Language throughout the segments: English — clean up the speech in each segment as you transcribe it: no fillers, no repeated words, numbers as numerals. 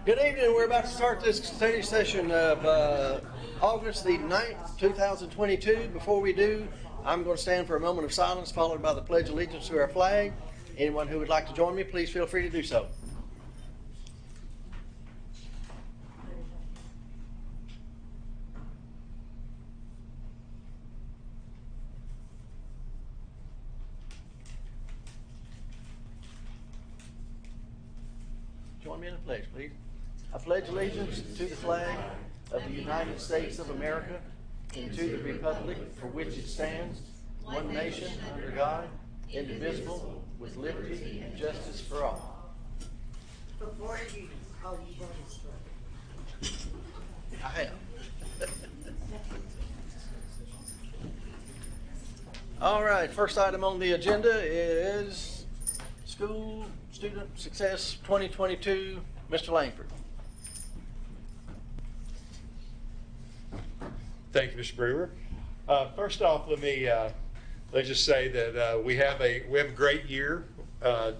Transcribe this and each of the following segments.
Good evening. We're about to start this study session of August the 9th, 2022. Before we do, I'm going to stand for a moment of silence, followed by the Pledge of Allegiance to our flag. Anyone who would like to join me, please feel free to do so. Join me in the pledge, please. I pledge allegiance to the flag of the United States of America and to the republic for which it stands, one nation under God, indivisible, with liberty and justice for all. Before you, you want to start. I have. All right, first item on the agenda is School Student Success 2022. Mr. Langford. Thank you, Mr. Brewer. First off, let's just say that we have a great year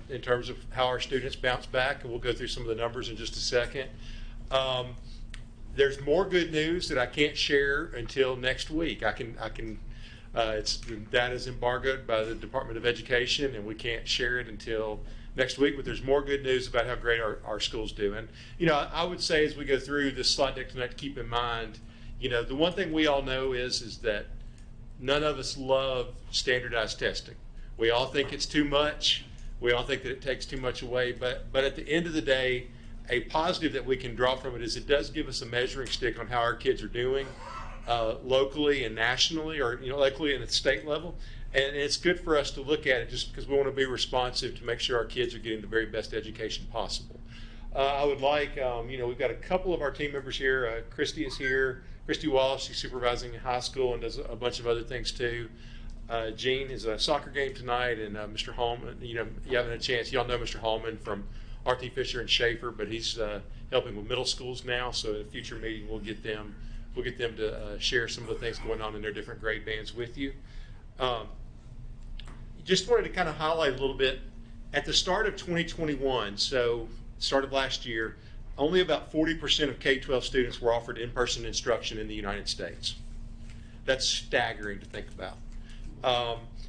in terms of how our students bounce back, and we'll go through some of the numbers in just a second. There's more good news that I can't share until next week. It's that is embargoed by the Department of Education, and we can't share it until next week. But there's more good news about how great our school's doing. You know, I would say as we go through this slide deck tonight, to keep in mind, you know, the one thing we all know is that none of us love standardized testing. We all think it's too much. We all think that it takes too much away. But at the end of the day, a positive that we can draw from it is it does give us a measuring stick on how our kids are doing locally and nationally, or locally and at the state level. And it's good for us to look at it just because we want to be responsive to make sure our kids are getting the very best education possible. I would like, we've got a couple of our team members here. Christy is here. Christy Walsh, she's supervising in high school and does a bunch of other things too. Gene is a soccer game tonight, and Mr. Hallman, you haven't had a chance. Y'all know Mr. Hallman from R.T. Fisher and Schaefer, but he's helping with middle schools now. So in a future meeting, we'll get them to share some of the things going on in their different grade bands with you. Just wanted to kind of highlight a little bit at the start of 2021. So start of last year, only about 40% of K-12 students were offered in-person instruction in the United States. That's staggering to think about.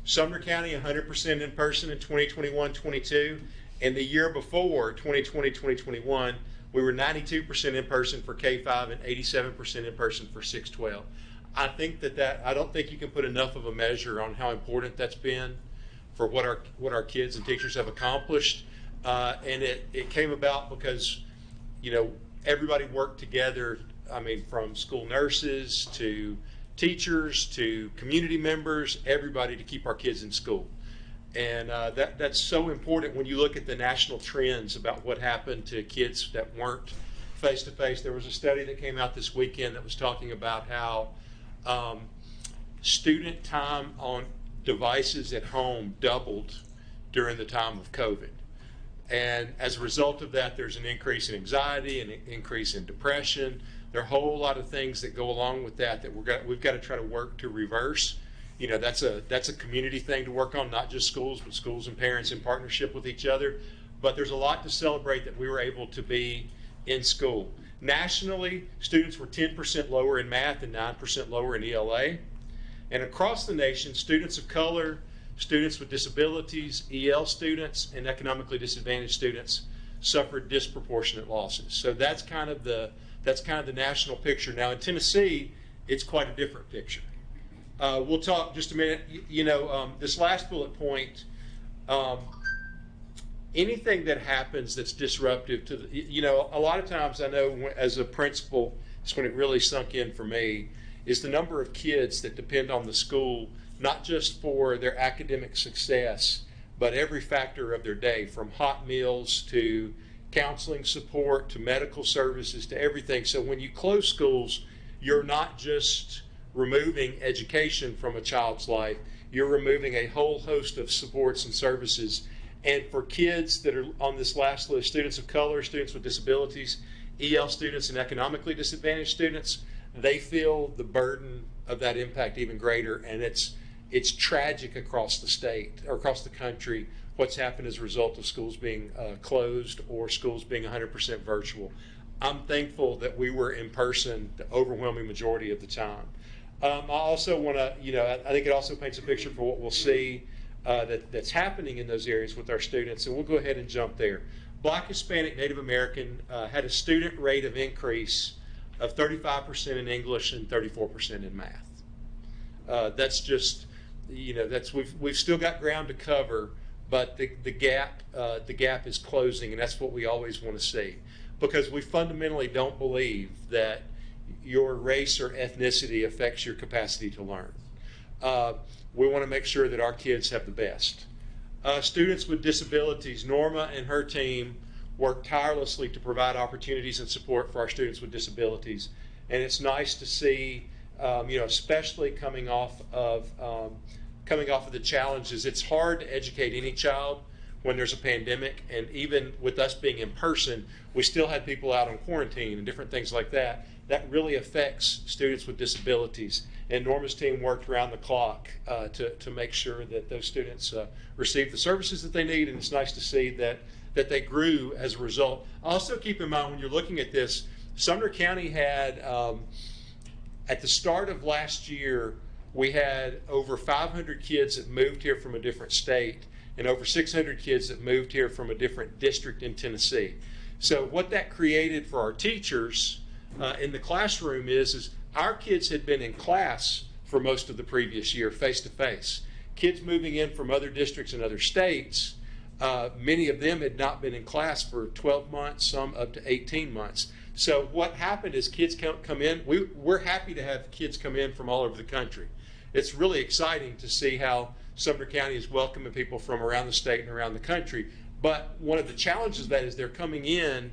Sumner County, 100% in person in 2021-22, and the year before, 2020-2021, we were 92% in person for K-5 and 87% in person for 6-12. I think I don't think you can put enough of a measure on how important that's been for what our kids and teachers have accomplished, and it came about because everybody worked together. I mean, from school nurses to teachers to community members, everybody, to keep our kids in school. And that's so important when you look at the national trends about what happened to kids that weren't face-to-face. There was a study that came out this weekend that was talking about how student time on devices at home doubled during the time of COVID. And as a result of that, there's an increase in anxiety, an increase in depression. There are a whole lot of things that go along with that we've got to try to work to reverse. That's a community thing to work on, not just schools, but schools and parents in partnership with each other. But there's a lot to celebrate that we were able to be in school. Nationally, students were 10% lower in math and 9% lower in ELA. And across the nation, students of color, students with disabilities, EL students, and economically disadvantaged students suffered disproportionate losses. So that's kind of the national picture. Now in Tennessee, it's quite a different picture. We'll talk just a minute. This last bullet point, anything that happens that's disruptive to a lot of times I know as a principal, it's when it really sunk in for me, is the number of kids that depend on the school, not just for their academic success, but every factor of their day, from hot meals to counseling support to medical services to everything. So when you close schools, you're not just removing education from a child's life, you're removing a whole host of supports and services. And for kids that are on this last list, students of color, students with disabilities, EL students, and economically disadvantaged students, they feel the burden of that impact even greater. And it's tragic across the state or across the country what's happened as a result of schools being closed or schools being 100% virtual. I'm thankful that we were in person the overwhelming majority of the time. I also want to, I think it also paints a picture for what we'll see that's happening in those areas with our students, and we'll go ahead and jump there. Black, Hispanic, Native American had a student rate of increase of 35% in English and 34% in math. That's just, we've still got ground to cover, but the gap is closing, and that's what we always want to see, because we fundamentally don't believe that your race or ethnicity affects your capacity to learn. We want to make sure that our kids have the best. Students with disabilities, Norma and her team work tirelessly to provide opportunities and support for our students with disabilities. And it's nice to see, especially coming off of the challenges. It's hard to educate any child when there's a pandemic, and even with us being in person, we still had people out on quarantine and different things like that. That really affects students with disabilities. And Norma's team worked around the clock to make sure that those students receive the services that they need, and it's nice to see that they grew as a result. Also keep in mind when you're looking at this, Sumner County had, at the start of last year, we had over 500 kids that moved here from a different state and over 600 kids that moved here from a different district in Tennessee. So what that created for our teachers in the classroom is our kids had been in class for most of the previous year, face-to-face. Kids moving in from other districts and other states, many of them had not been in class for 12 months, some up to 18 months. So what happened is kids come in. We're happy to have kids come in from all over the country. It's really exciting to see how Sumner County is welcoming people from around the state and around the country. But one of the challenges of that is they're coming in.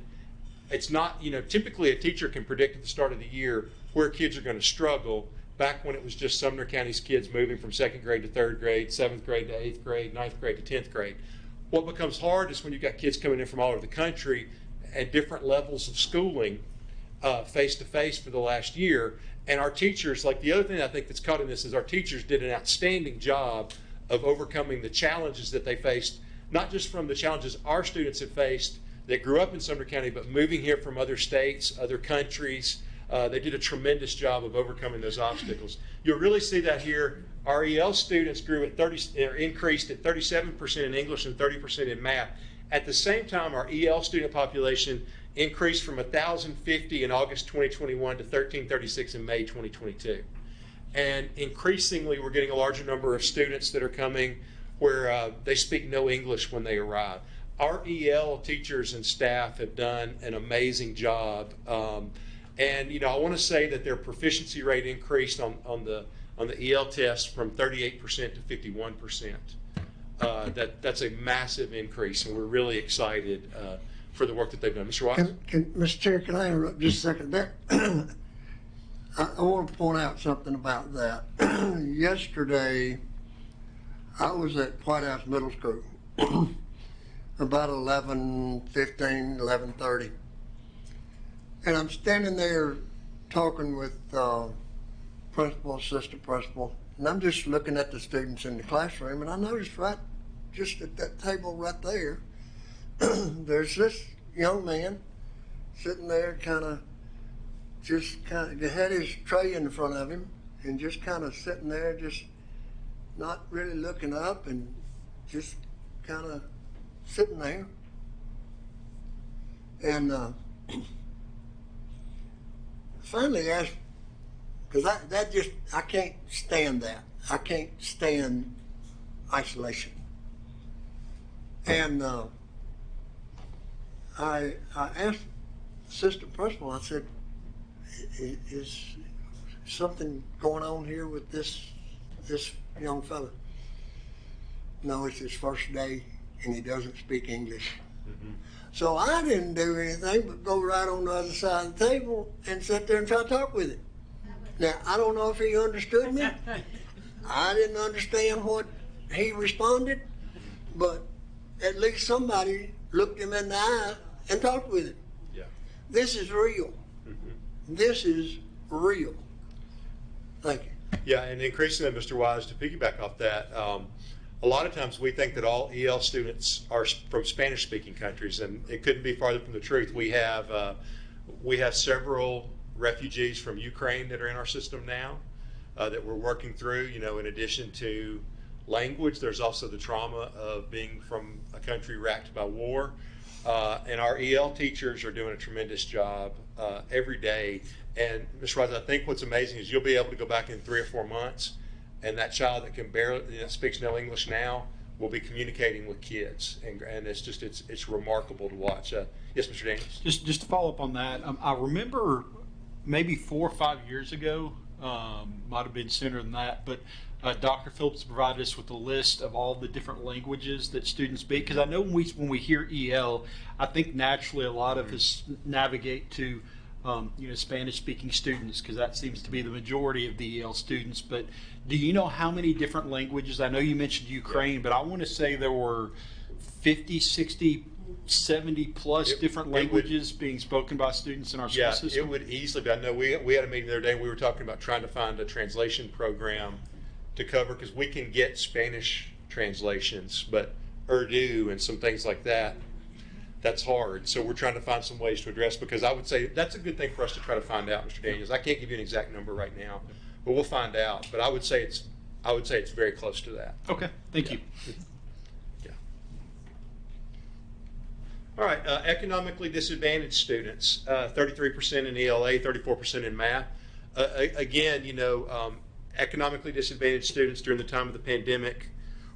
It's not, typically a teacher can predict at the start of the year where kids are going to struggle. Back when it was just Sumner County's kids moving from 2nd grade to 3rd grade, 7th grade to 8th grade, 9th grade to 10th grade. What becomes hard is when you've got kids coming in from all over the country at different levels of schooling, face-to-face for the last year. And our teachers, like the other thing I think that's caught in this is our teachers did an outstanding job of overcoming the challenges that they faced, not just from the challenges our students have faced that grew up in Sumner County, but moving here from other states, other countries. They did a tremendous job of overcoming those obstacles. You'll really see that here. Our EL students increased at 37% in English and 30% in math. At the same time, our EL student population increased from 1,050 in August 2021 to 1,336 in May 2022. And increasingly, we're getting a larger number of students that are coming where they speak no English when they arrive. Our EL teachers and staff have done an amazing job. And I want to say that their proficiency rate increased on the EL test from 38% to 51%. That's a massive increase, and we're really excited for the work that they've done. Mr. Watts? Mr. Chair, can I interrupt just a second? I want to point out something about that. Yesterday, I was at White House Middle School about 11:15, 11:30. And I'm standing there talking with principal, assistant principal, and I'm just looking at the students in the classroom, and I noticed right just at that table right there, there's this young man sitting there had his tray in front of him and just kind of sitting there, just not really looking up and just kind of sitting there. And finally asked, because I can't stand that. I can't stand isolation. And I asked assistant principal, I said, is something going on here with this young fella? No, it's his first day and he doesn't speak English. Mm-hmm. So I didn't do anything but go right on the other side of the table and sit there and try to talk with him. Now, I don't know if he understood me. I didn't understand what he responded, but at least somebody looked him in the eye and talked with him. Yeah. This is real. Mm-hmm. This is real. Thank you. Yeah, and increasingly, Mr. Wise, to piggyback off that, a lot of times we think that all EL students are from Spanish-speaking countries, and it couldn't be farther from the truth. We have We have several refugees from Ukraine that are in our system now that we're working through. You know, in addition to language, there's also the trauma of being from a country racked by war. And our EL teachers are doing a tremendous job every day. And Ms. Rice, I think what's amazing is you'll be able to go back in 3 or 4 months, and that child that can barely speaks no English now will be communicating with kids, and it's remarkable to watch. Yes, Mr. Daniels. Just to follow up on that, I remember maybe 4 or 5 years ago, might have been sooner than that, but Dr. Phillips provided us with a list of all the different languages that students speak. Because I know when we hear EL, I think naturally a lot of us navigate to Spanish-speaking students, because that seems to be the majority of the EL students. But do you know how many different languages? I know you mentioned Ukraine, but I want to say there were 50, 60, 70 plus different languages being spoken by students in our school system. Yeah, it would easily be. I know we had a meeting the other day and we were talking about trying to find a translation program to cover, because we can get Spanish translations, but Urdu and some things like that, that's hard. So we're trying to find some ways to address, because I would say that's a good thing for us to try to find out, Mr. Daniels. I can't give you an exact number right now, but we'll find out. But I would say it's very close to that. Okay, thank you. Yeah. All right, economically disadvantaged students, 33% in ELA, 34% in math. Again, economically disadvantaged students during the time of the pandemic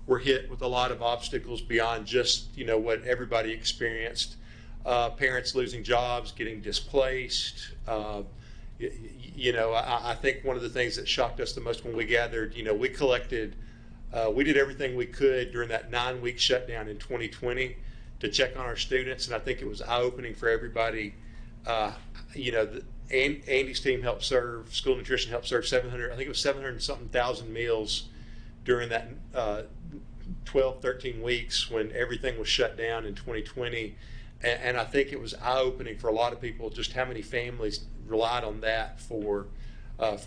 were hit with a lot of obstacles beyond just, what everybody experienced. Parents losing jobs, getting displaced. I think one of the things that shocked us the most when we gathered, we collected, we did everything we could during that 9-week shutdown in 2020 to check on our students, and I think it was eye-opening for everybody. Andy's team helped serve, school nutrition helped serve 700, I think it was 700 and something thousand meals during that 12, 13 weeks when everything was shut down in 2020. And I think it was eye-opening for a lot of people just how many families relied on that for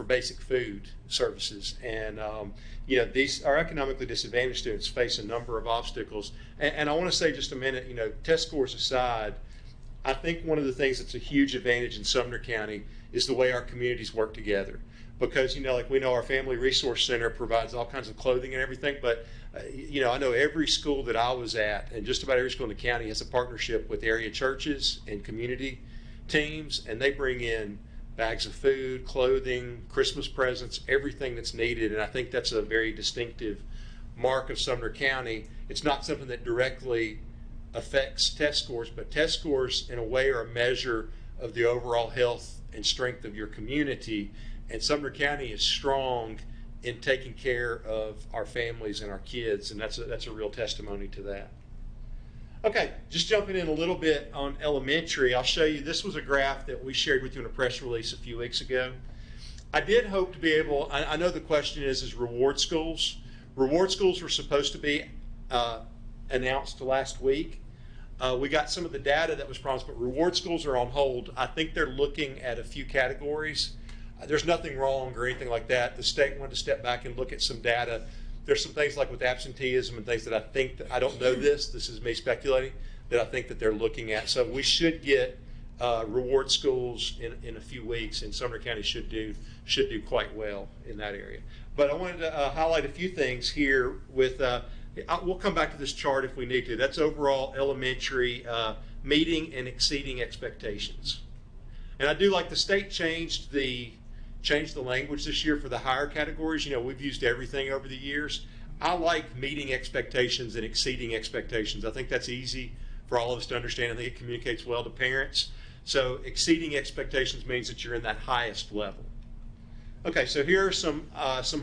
basic food services. And our economically disadvantaged students face a number of obstacles. And I want to say just a minute, test scores aside, I think one of the things that's a huge advantage in Sumner County is the way our communities work together. Because, like we know our Family Resource Center provides all kinds of clothing and everything, but, I know every school that I was at, and just about every school in the county, has a partnership with area churches and community teams, and they bring in bags of food, clothing, Christmas presents, everything that's needed. And I think that's a very distinctive mark of Sumner County. It's not something that directly affects test scores, but test scores in a way are a measure of the overall health and strength of your community. And Sumner County is strong in taking care of our families and our kids, and that's a real testimony to that. Okay, just jumping in a little bit on elementary, I'll show you, this was a graph that we shared with you in a press release a few weeks ago. I did hope to be able, I know the question is reward schools. Reward schools were supposed to be announced last week. We got some of the data that was promised, but reward schools are on hold. I think they're looking at a few categories. There's nothing wrong or anything like that. The state wanted to step back and look at some data. There's some things like with absenteeism and things that I don't know this is me speculating, that I think that they're looking at. So we should get reward schools in a few weeks, and Sumner County should do quite well in that area. But I wanted to highlight a few things here with, we'll come back to this chart if we need to. That's overall elementary meeting and exceeding expectations. And I do like the state changed the language this year for the higher categories. We've used everything over the years. I like meeting expectations and exceeding expectations. I think that's easy for all of us to understand. I think it communicates well to parents. So exceeding expectations means that you're in that highest level. Okay, so here are some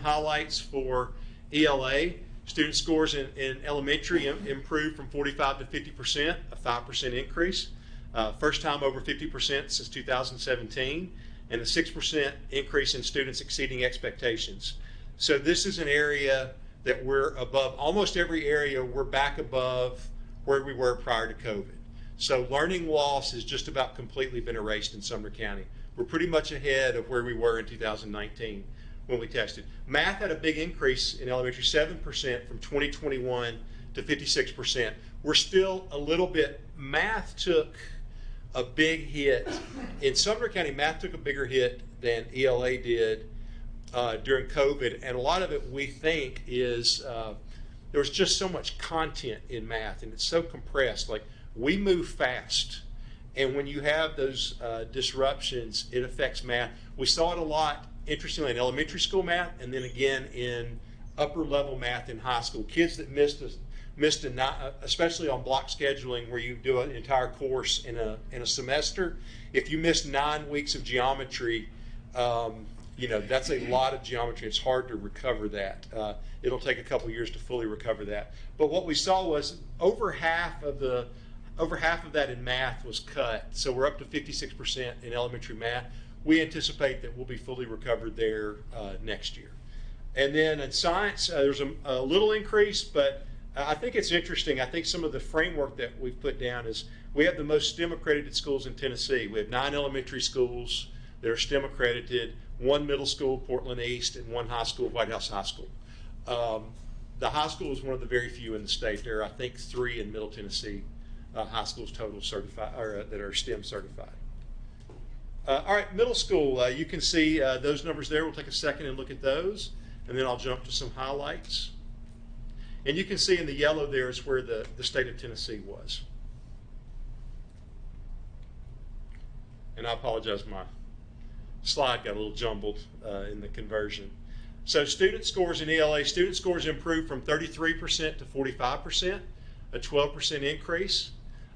highlights for ELA. Student scores in elementary improved from 45 to 50%, a 5% increase. First time over 50% since 2017, and a 6% increase in students exceeding expectations. So this is an area that we're above. Almost every area we're back above where we were prior to COVID. So learning loss has just about completely been erased in Sumner County. We're pretty much ahead of where we were in 2019 when we tested. Math had a big increase in elementary, 7% from 2021 to 56%. We're still a little bit, math took a big hit. In Sumner County, math took a bigger hit than ELA did during COVID, and a lot of it we think is there was just so much content in math, and it's so compressed. Like, we move fast, and when you have those disruptions, it affects math. We saw it a lot, interestingly, in elementary school math, and then again in upper level math in high school. Kids that missed especially on block scheduling, where you do an entire course in a semester. If you miss 9 weeks of geometry, that's a lot of geometry. It's hard to recover that. It'll take a couple years to fully recover that. But what we saw was over half of that in math was cut. So we're up to 56% in elementary math. We anticipate that we'll be fully recovered there next year. And then in science, there's a little increase, but I think it's interesting. I think some of the framework that we've put down is we have the most STEM accredited schools in Tennessee. We have 9 elementary schools that are STEM accredited, 1 middle school, Portland East, and 1 high school, White House High School. The high school is one of the very few in the state. There are, I think, 3 in Middle Tennessee high schools total certified, or that are STEM certified. All right, middle school, you can see those numbers there. We'll take a second and look at those, and then I'll jump to some highlights. And you can see in the yellow there is where the state of Tennessee was. And I apologize, my slide got a little jumbled in the conversion. So student scores in ELA, student scores improved from 33% to 45%, a 12% increase.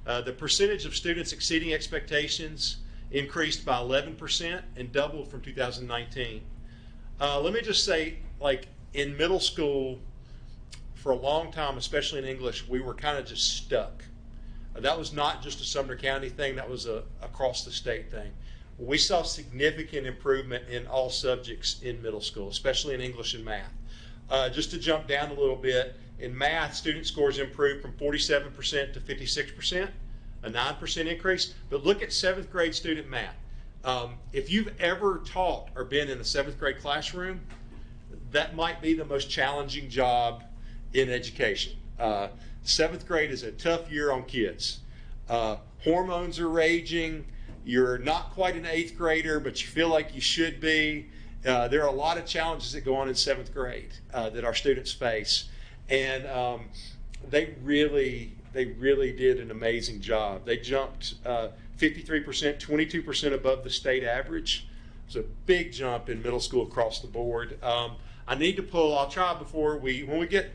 The percentage of students exceeding expectations increased by 11% and doubled from 2019. Let me just say, like, in middle school, for a long time, especially in English, we were kind of just stuck. That was not just a Sumner County thing, that was a across the state thing. We saw significant improvement in all subjects in middle school, especially in English and math. Just to jump down a little bit, in math, student scores improved from 47% to 56%, a 9% increase. But look at 7th grade student math. If you've ever taught or been in a 7th grade classroom, that might be the most challenging job in education. 7th grade is a tough year on kids. Hormones are raging. You're not quite an 8th grader, but you feel like you should be. There are a lot of challenges that go on in 7th grade that our students face. And they really did an amazing job. They jumped 53%, 22% above the state average. It's a big jump in middle school across the board. I need to pull, I'll try before when we get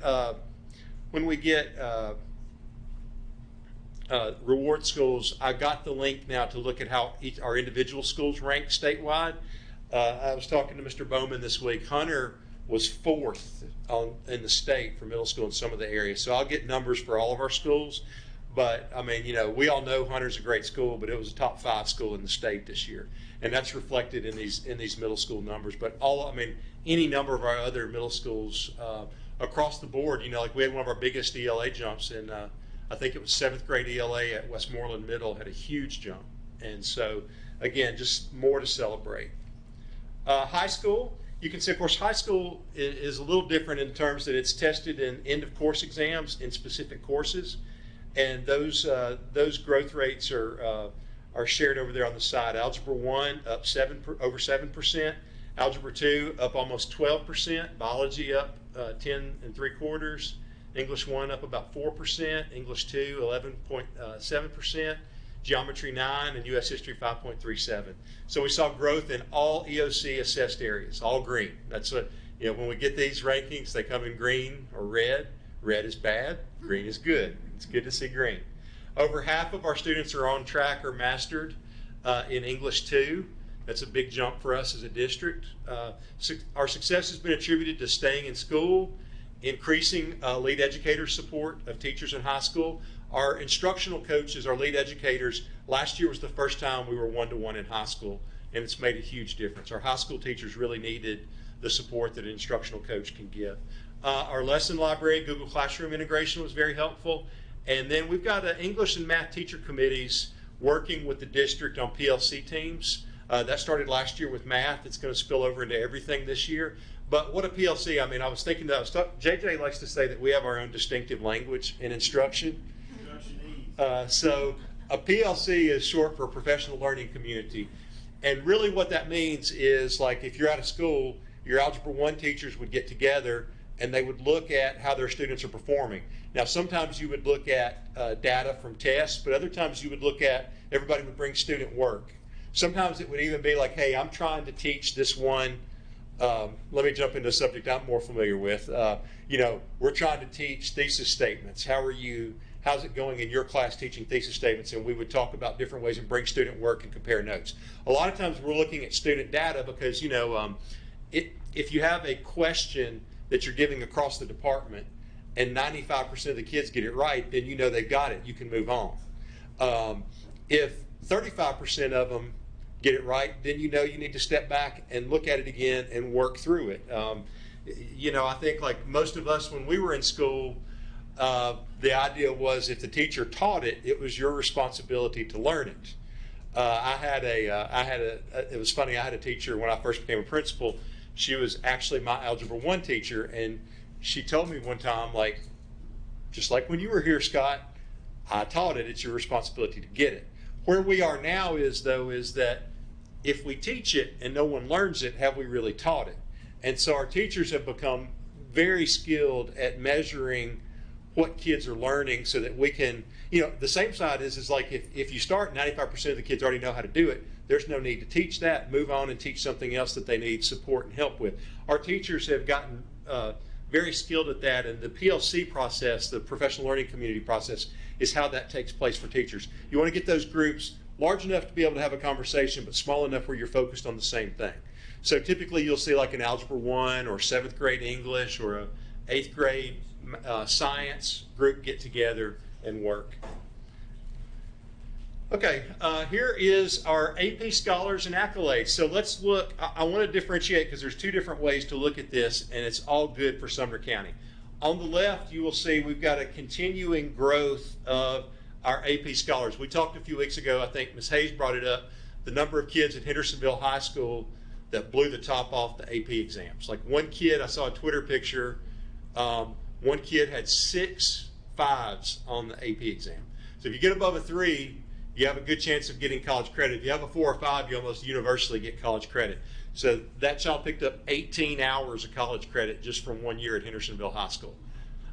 reward schools, I got the link now to look at how our individual schools rank statewide. I was talking to Mr. Bowman this week. Hunter was 4th in the state for middle school in some of the areas. So I'll get numbers for all of our schools. But I mean, we all know Hunter's a great school, but it was a top 5 school in the state this year, and that's reflected in these middle school numbers. But any number of our other middle schools across the board, like we had one of our biggest ELA jumps in. I think it was 7th grade ELA at Westmoreland Middle had a huge jump, and so again, just more to celebrate. High school, you can see, of course, high school is a little different in terms that it's tested in end of course exams in specific courses. And those growth rates are shared over there on the side. Algebra 1 up over 7%, Algebra 2 up almost 12%, Biology up 10 3/4, English 1 up about 4%, English 2 11.7%, Geometry 9, and U.S. History 5.37. So we saw growth in all EOC assessed areas, all green. That's when we get these rankings, they come in green or red. Red is bad, green is good. It's good to see green. Over half of our students are on track or mastered in English 2. That's a big jump for us as a district. Our success has been attributed to staying in school, increasing lead educator support of teachers in high school. Our instructional coaches, our lead educators, last year was the first time we were 1-to-1 in high school, and it's made a huge difference. Our high school teachers really needed the support that an instructional coach can give. Our lesson library, Google Classroom integration was very helpful. And then we've got English and math teacher committees working with the district on PLC teams. That started last year with math. It's going to spill over into everything this year. But what a PLC, I was thinking that, JJ likes to say that we have our own distinctive language in instruction. So a PLC is short for Professional Learning Community. And really what that means is, like, if you're out of school, your Algebra 1 teachers would get together and they would look at how their students are performing. Now, sometimes you would look at data from tests, but other times you would look at, everybody would bring student work. Sometimes it would even be like, hey, I'm trying to teach this one, let me jump into a subject I'm more familiar with. You know, we're trying to teach thesis statements. How's it going in your class teaching thesis statements? And we would talk about different ways and bring student work and compare notes. A lot of times we're looking at student data because, you know, if you have a question that you're giving across the department and 95% of the kids get it right, then you know they've got it. You can move on. If 35% of them get it right, then you know you need to step back and look at it again and work through it. You know, I think like most of us when we were in school, the idea was if the teacher taught it, it was your responsibility to learn it. It was funny, I had a teacher when I first became a principal. She was actually my Algebra 1 teacher, and she told me one time, like, just like when you were here, Scott, I taught it, it's your responsibility to get it. Where we are now is that if we teach it and no one learns it, have we really taught it? And so our teachers have become very skilled at measuring what kids are learning so that we can, you know, the same side is like if you start 95% of the kids already know how to do it, there's no need to teach that. Move on and teach something else that they need support and help with. Our teachers have gotten very skilled at that, and the PLC process, the Professional Learning Community process, is how that takes place for teachers. You want to get those groups large enough to be able to have a conversation, but small enough where you're focused on the same thing. So typically you'll see like an Algebra 1 or 7th grade English or a 8th grade science group get together and work. Okay, here is our AP Scholars and Accolades. So let's look, I want to differentiate because there's two different ways to look at this, and it's all good for Sumner County. On the left, you will see we've got a continuing growth of our AP Scholars. We talked a few weeks ago, I think Ms. Hayes brought it up, the number of kids at Hendersonville High School that blew the top off the AP exams. Like one kid, I saw a Twitter picture, one kid had 6 5s on the AP exam. So if you get above a 3, you have a good chance of getting college credit. If you have a 4 or 5, you almost universally get college credit. So that child picked up 18 hours of college credit just from 1 year at Hendersonville High School.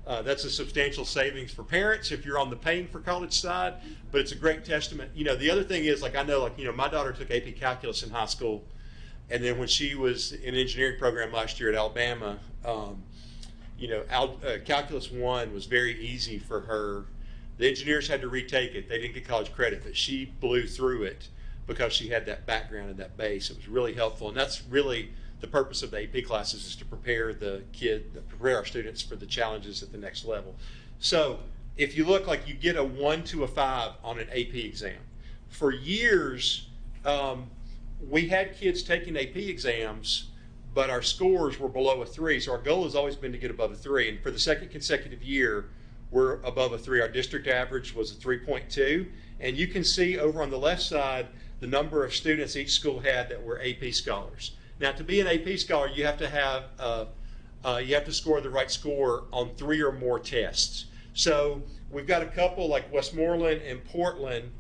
That's a substantial savings for parents if you're on the paying for college side, but it's a great testament. You know, the other thing is, like, I know, like, you know, my daughter took AP Calculus in high school, and then when she was in an engineering program last year at Alabama, you know, Calculus 1 was very easy for her. The engineers had to retake it. They didn't get college credit, but she blew through it because she had that background and that base. It was really helpful, and that's really the purpose of the AP classes, is to prepare prepare our students for the challenges at the next level. So if you look, like, you get a 1 to a 5 on an AP exam. For years, we had kids taking AP exams, but our scores were below a 3. So our goal has always been to get above a 3. And for the second consecutive year, we're above a 3. Our district average was a 3.2. And you can see over on the left side the number of students each school had that were AP scholars. Now, to be an AP scholar, you have to have you have to score the right score on 3 or more tests. So we've got a couple like Westmoreland and Portland.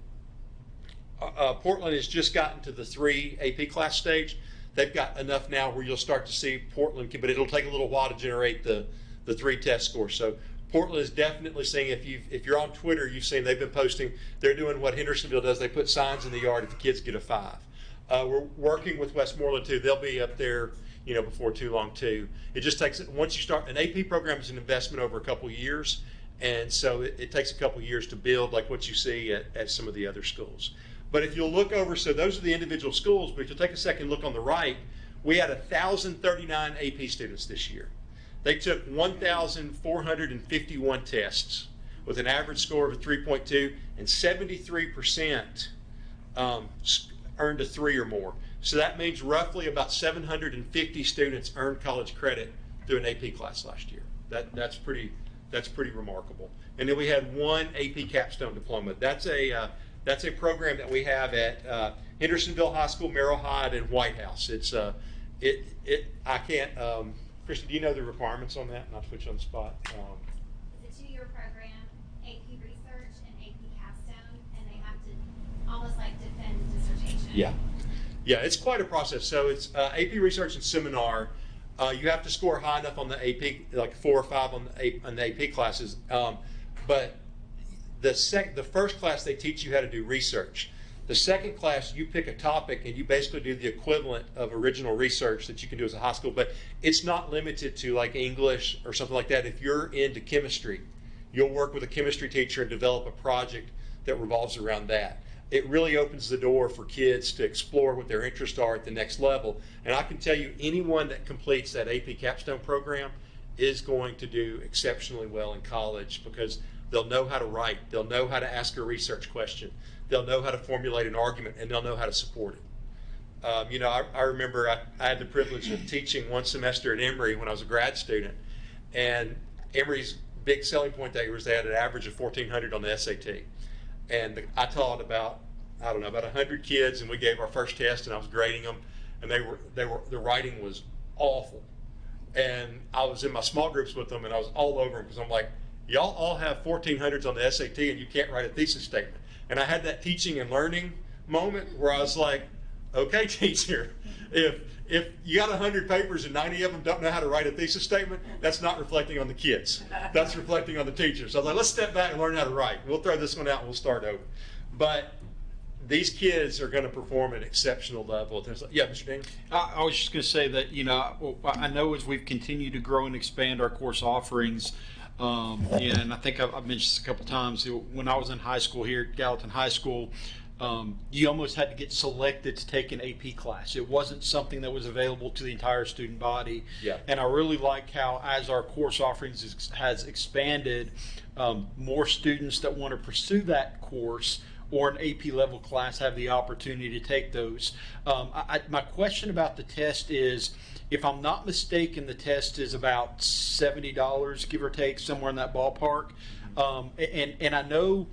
Portland has just gotten to the 3 AP class stage. They've got enough now where you'll start to see Portland, but it'll take a little while to generate the 3 test scores. So Portland is definitely seeing, if you're on Twitter, you've seen they've been posting, they're doing what Hendersonville does. They put signs in the yard if the kids get a 5. We're working with Westmoreland too. They'll be up there, you know, before too long too. It just takes, once you start, an AP program is an investment over a couple of years, and so it takes a couple of years to build, like what you see at some of the other schools. But if you'll look over, so those are the individual schools, but if you'll take a second look on the right, we had 1,039 AP students this year. They took 1,451 tests with an average score of a 3.2, and 73% earned a 3 or more. So that means roughly about 750 students earned college credit through an AP class last year. That's pretty remarkable. And then we had 1 AP capstone diploma. That's a program that we have at Hendersonville High School, Merrill Hyde, and White House. It's I can't. Christy, do you know the requirements on that? Not to put you on the spot. It's a 2-year program, AP Research and AP Capstone, and they have to Yeah. Yeah, it's quite a process. So it's AP Research and Seminar. You have to score high enough on the AP, like 4 or 5 on the AP classes. But the first class, they teach you how to do research. The second class, you pick a topic and you basically do the equivalent of original research that you can do as a high school, but it's not limited to like English or something like that. If you're into chemistry, you'll work with a chemistry teacher and develop a project that revolves around that. It really opens the door for kids to explore what their interests are at the next level. And I can tell you, anyone that completes that AP Capstone program is going to do exceptionally well in college, because they'll know how to write, they'll know how to ask a research question, they'll know how to formulate an argument, and they'll know how to support it. You know, I remember I had the privilege of teaching one semester at Emory when I was a grad student, and Emory's big selling point that year was they had an average of 1,400 on the SAT. And I taught about 100 kids, and we gave our first test, and I was grading them, and the writing was awful. And I was in my small groups with them, and I was all over them, because I'm like, y'all all have 1,400s on the SAT, and you can't write a thesis statement. And I had that teaching and learning moment where I was like, okay, teacher, if you got 100 papers and 90 of them don't know how to write a thesis statement, that's not reflecting on the kids. That's reflecting on the teachers. So I was like, let's step back and learn how to write. We'll throw this one out and we'll start over. But these kids are going to perform at an exceptional level. Yeah, Mr. Dean? I was just going to say that, you know, I know as we've continued to grow and expand our course offerings, and I think I've mentioned this a couple times, when I was in high school here at Gallatin High School, you almost had to get selected to take an AP class. It wasn't something that was available to the entire student body. Yeah. And I really like how, as our course offerings has expanded, more students that want to pursue that course or an AP level class have the opportunity to take those. My question about the test is, if I'm not mistaken, the test is about $70, give or take, somewhere in that ballpark. And I know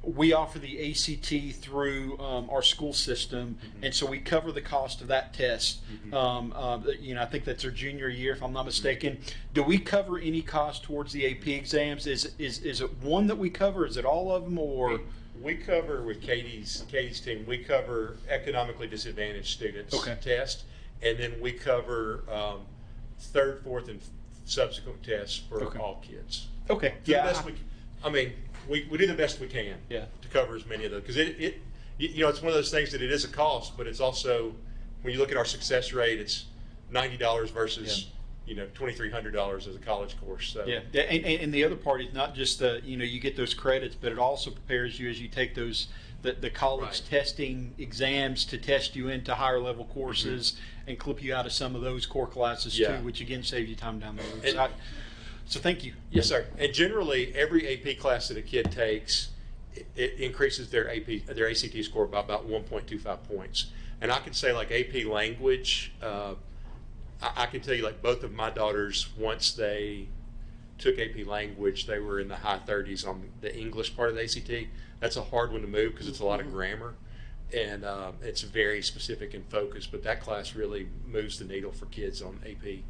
we offer the ACT through our school system, and so we cover the cost of that test. You know, I think that's our junior year, if I'm not mistaken. Do we cover any cost towards the AP exams? Is it one that we cover? Is it all of them, or? We cover, with Katie's team, we cover economically disadvantaged students test, and then we cover third, fourth, and subsequent tests for all kids. Okay. Yeah. We do the best we can to cover as many of those, because you know, it's one of those things that it is a cost, but it's also, when you look at our success rate, it's $90 versus you know, $2,300 as a college course. So. Yeah, and the other part is not just you know, you get those credits, but it also prepares you as you take those the college testing exams to test you into higher level courses and clip you out of some of those core classes too, which again saves you time down the road. So thank you. Yes, sir. And generally, every AP class that a kid takes, it increases their ACT score by about 1.25 points. And I can say, like, AP language, I can tell you, like, both of my daughters, once they took AP language, they were in the high 30s on the English part of the ACT. That's a hard one to move because it's a lot of grammar, and it's very specific and focused. But that class really moves the needle for kids on AP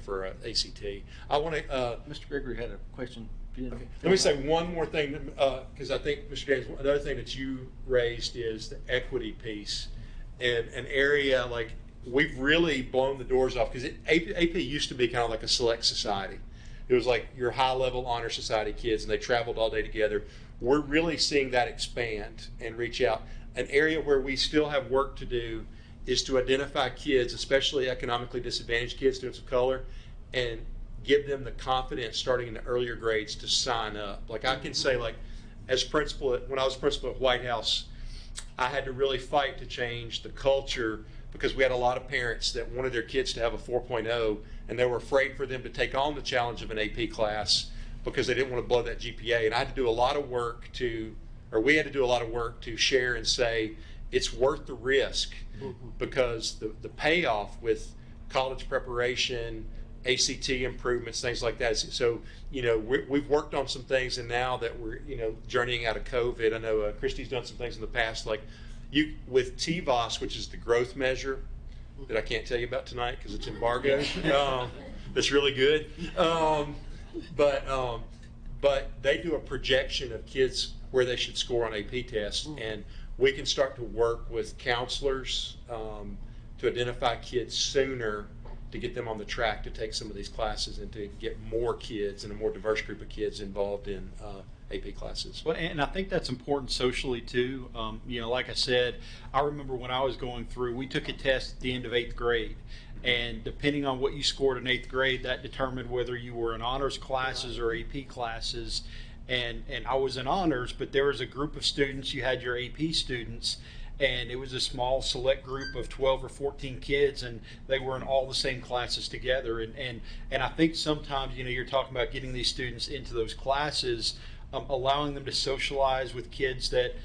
for ACT. I want to. Mr. Gregory had a question. Okay. Let me say one more thing, because I think, Mr. James, another thing that you raised is the equity piece, and an area like we've really blown the doors off, because AP used to be kind of like a select society. It was like your high-level honor society kids, and they traveled all day together. We're really seeing that expand and reach out. An area where we still have work to do is to identify kids, especially economically disadvantaged kids, students of color, and give them the confidence starting in the earlier grades to sign up. Like, I can say, like, as principal, when I was principal at White House, I had to really fight to change the culture, because we had a lot of parents that wanted their kids to have a 4.0, and they were afraid for them to take on the challenge of an AP class because they didn't want to blow that GPA. And I had to do a lot of work we had to do a lot of work to share and say it's worth the risk, because the payoff with college preparation, ACT improvements, things like that. So, you know, we've worked on some things, and now that we're, you know, journeying out of COVID, I know Christy's done some things in the past, like with TVOS, which is the growth measure that I can't tell you about tonight because it's embargoed. That's really good. But they do a projection of kids where they should score on AP tests, and we can start to work with counselors to identify kids sooner, to get them on the track to take some of these classes and to get more kids and a more diverse group of kids involved in AP classes. Well, and I think that's important socially too. Like I said, I remember when I was going through, we took a test at the end of 8th grade. And depending on what you scored in 8th grade, that determined whether you were in honors classes or AP classes. And I was in honors, but there was a group of students, you had your AP students, and it was a small select group of 12 or 14 kids, and they were in all the same classes together. And I think sometimes, you're talking about getting these students into those classes, allowing them to socialize with kids that,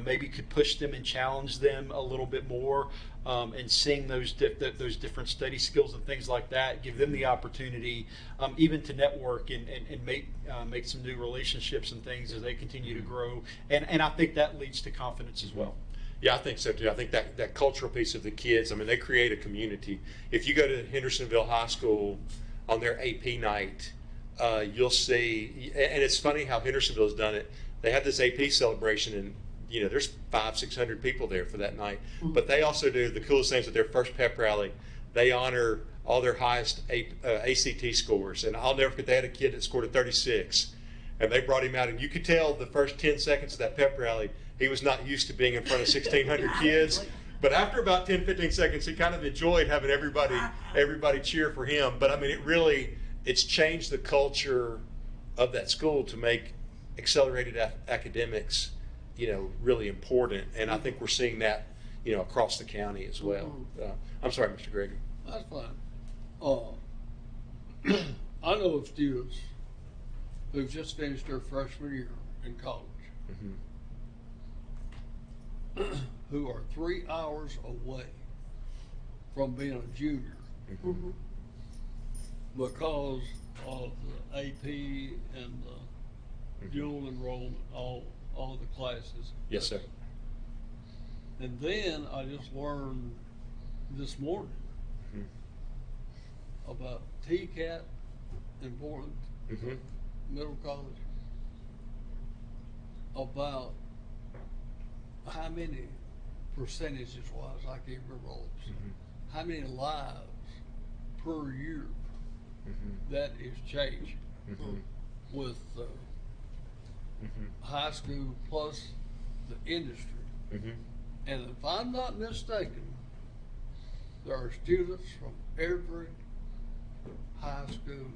maybe could push them and challenge them a little bit more, and seeing those different study skills and things like that, give them the opportunity even to network and make some new relationships and things as they continue to grow. And I think that leads to confidence as well. Yeah, I think so too. I think that cultural piece of the kids, they create a community. If you go to Hendersonville High School on their AP night, you'll see, and it's funny how Hendersonville has done it. They have this AP celebration, and there's 500-600 people there for that night. But they also do the coolest things at their first pep rally. They honor all their highest ACT scores, and I'll never forget, they had a kid that scored a 36, and they brought him out, and you could tell the first 10 seconds of that pep rally, he was not used to being in front of 1,600 kids. But after about 10-15 seconds, he kind of enjoyed having everybody cheer for him. But it's changed the culture of that school to make accelerated academics, really important. And I think we're seeing that, across the county as well. I'm sorry, Mr. Gregory. That's fine. I know of students who've just finished their freshman year in college, who are 3 hours away from being a junior because of the AP and the dual enrollment, all the classes. Yes, sir. And then I just learned this morning about TCAT in Portland, Middle College, about how many percentages wise, I can't remember all this, how many lives per year that is changed with high school plus the industry. And if I'm not mistaken, there are students from every high school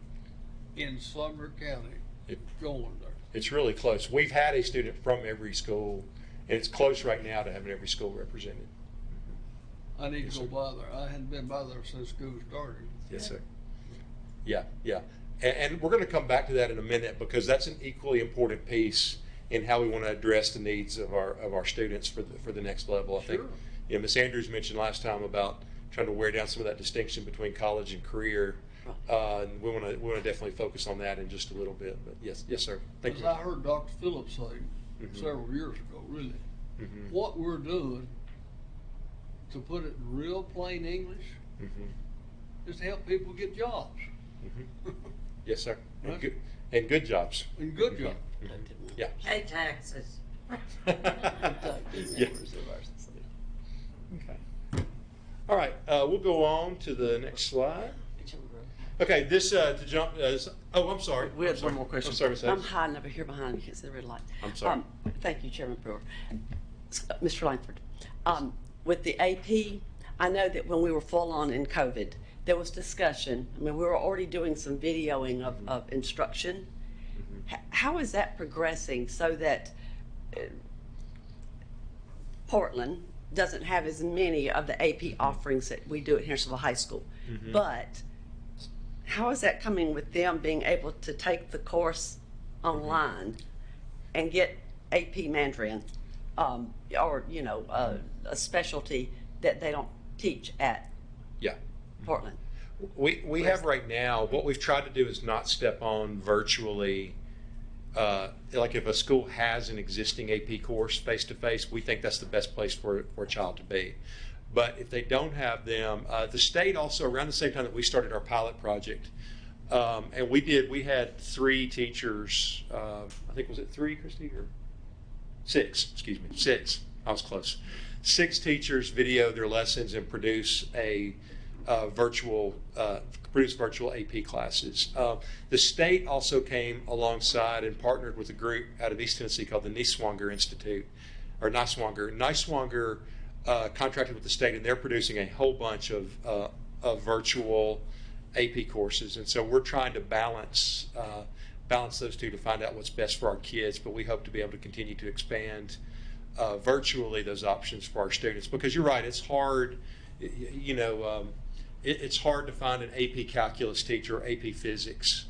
in Sumner County going there. It's really close. We've had a student from every school, and it's close right now to having every school represented. I need to go by there. I hadn't been by there since school started. Yes, sir. Yeah. And we're going to come back to that in a minute, because that's an equally important piece in how we want to address the needs of our students for the next level. I think, Ms. Andrews mentioned last time about trying to wear down some of that distinction between college and career. And we want to definitely focus on that in just a little bit. But yes, sir. Thank you. As I heard Dr. Phillips say several years ago, really, what we're doing, to put it in real plain English, is to help people get jobs. Yes, sir. And good jobs. And good jobs. Yeah. Pay taxes. Yeah. Okay. All right. We'll go on to the next slide. Okay. This to jump. I'm sorry. We have one more question. I'm sorry, Ms. I'm Hayes. hiding over here behind you. Can't see the red light. I'm sorry. Thank you, Chairman Brewer. Mr. Langford, with the AP, I know that when we were full on in COVID, there was discussion. I mean, we were already doing some videoing of instruction. How is that progressing so that Portland doesn't have as many of the AP offerings that we do at Hendersonville High School? But how is that coming with them being able to take the course online and get AP Mandarin, or a specialty that they don't teach at Portland? We have right now, what we've tried to do is not step on virtually, like if a school has an existing AP course face-to-face, we think that's the best place for a child to be. But if they don't have them, the state also, around the same time that we started our pilot project, and we had 3 teachers, I think, was it 3, Christy, or 6, excuse me, 6. I was close. 6 teachers video their lessons and produce a virtual AP classes. The state also came alongside and partnered with a group out of East Tennessee called the Niswonger Institute, or Niswonger. Niswonger contracted with the state, and they're producing a whole bunch of virtual AP courses, and so we're trying to balance those two to find out what's best for our kids. But we hope to be able to continue to expand virtually those options for our students, because you're right, it's hard. It's hard to find an AP Calculus teacher or AP Physics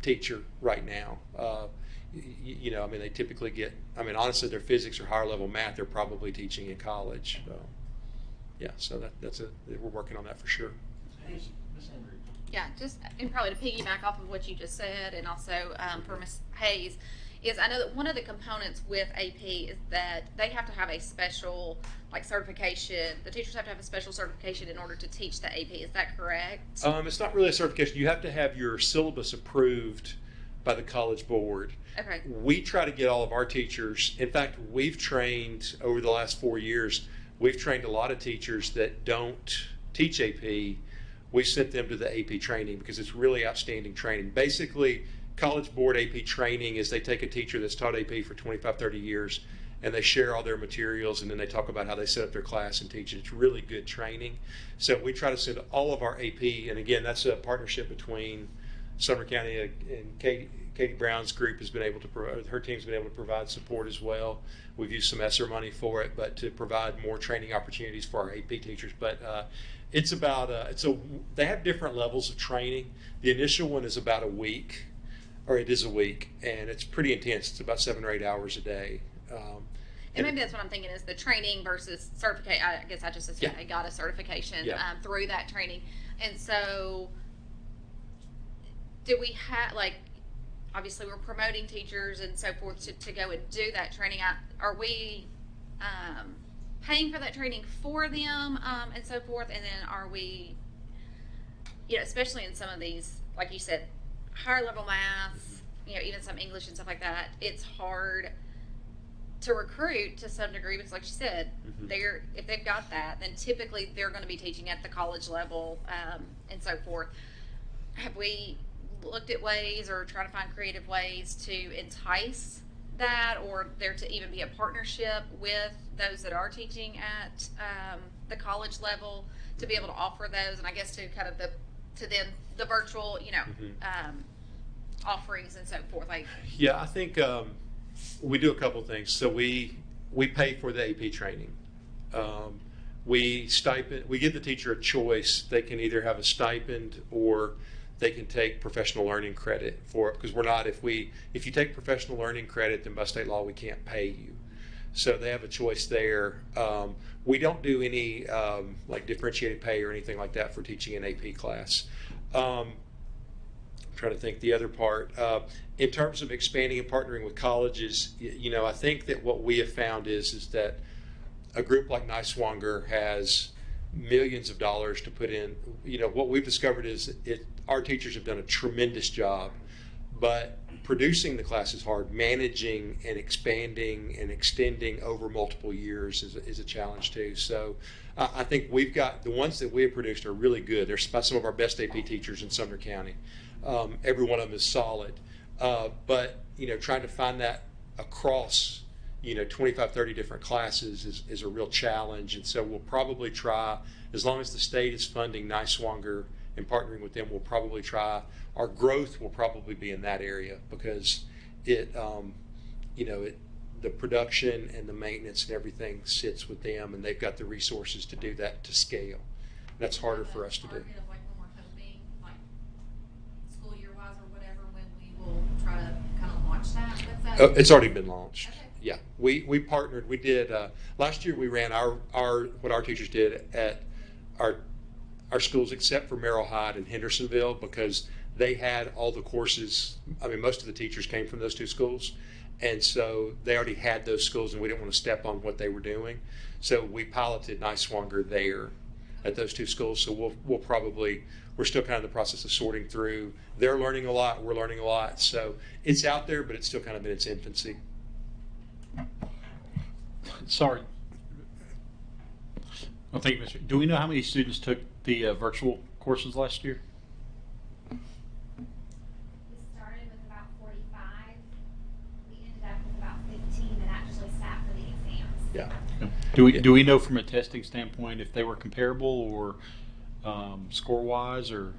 teacher right now. I mean, they typically get, I mean, honestly, their physics or higher level math, they're probably teaching in college. So we're working on that for sure. Yeah, just, and probably to piggyback off of what you just said, and also for Ms. Hayes, is I know that one of the components with AP is that they have to have a special, like, certification. The teachers have to have a special certification in order to teach the AP. Is that correct? It's not really a certification. You have to have your syllabus approved by the College Board. Okay. We try to get all of our teachers, in fact, we've trained over the last 4 years, we've trained a lot of teachers that don't teach AP. We sent them to the AP training because it's really outstanding training. Basically, College Board AP training is they take a teacher that's taught AP for 25, 30 years, and they share all their materials, and then they talk about how they set up their class and teach it. It's really good training. So we try to send all of our AP, and again, that's a partnership between Sumner County and Katie Brown's group has been able to provide, her team's been able to provide support as well. We've used some ESSER money for it, but to provide more training opportunities for our AP teachers. But it's about, they have different levels of training. The initial one is about a week, or it is a week, and it's pretty intense. It's about 7 or 8 hours a day. And maybe that's what I'm thinking is the training versus certificate. I guess I just assumed they got a certification through that training. And so, do we have, like, obviously we're promoting teachers and so forth to go and do that training. Are we paying for that training for them and so forth? And then are we, especially in some of these, like you said, higher level math, even some English and stuff like that, it's hard to recruit to some degree because, like you said, if they've got that, then typically they're going to be teaching at the college level and so forth. Have we looked at ways or try to find creative ways to entice that, or there to even be a partnership with those that are teaching at the college level to be able to offer those, and I guess to kind of the virtual offerings and so forth? Yeah, I think we do a couple things. So we pay for the AP training. We give the teacher a choice. They can either have a stipend or they can take professional learning credit for it, because if you take professional learning credit, then by state law we can't pay you. So they have a choice there. We don't do any like differentiated pay or anything like that for teaching an AP class. I'm trying to think the other part. In terms of expanding and partnering with colleges, I think that what we have found is that a group like Niswonger has millions of dollars to put in. What we've discovered is our teachers have done a tremendous job, but producing the class is hard. Managing and expanding and extending over multiple years is a challenge too. So I think we've got the ones that we have produced are really good. They're by some of our best AP teachers in Sumner County. Every one of them is solid. But trying to find that across 25, 30 different classes is a real challenge. And so we'll probably try, as long as the state is funding Niswonger and partnering with them, we'll probably try. Our growth will probably be in that area because the production and the maintenance and everything sits with them, and they've got the resources to do that to scale. That's harder for us to do. School year wise or whatever, when we will try to kind of launch that. It's already been launched. Okay. Yeah, we partnered. We did last year. We ran what our teachers did at our schools, except for Merrill Hyde and Hendersonville, because they had all the courses. I mean, most of the teachers came from those two schools, and so they already had those schools, and we didn't want to step on what they were doing. So we piloted Niswonger there at those two schools. So we're still kind of in the process of sorting through. They're learning a lot. We're learning a lot. So it's out there, but it's still kind of in its infancy. Sorry. Well, thank you, Mr. Do we know how many students took the virtual courses last year? We started with about 45. We ended up with about 15 that actually sat for the exams. Yeah. Do we know from a testing standpoint if they were comparable or score wise or?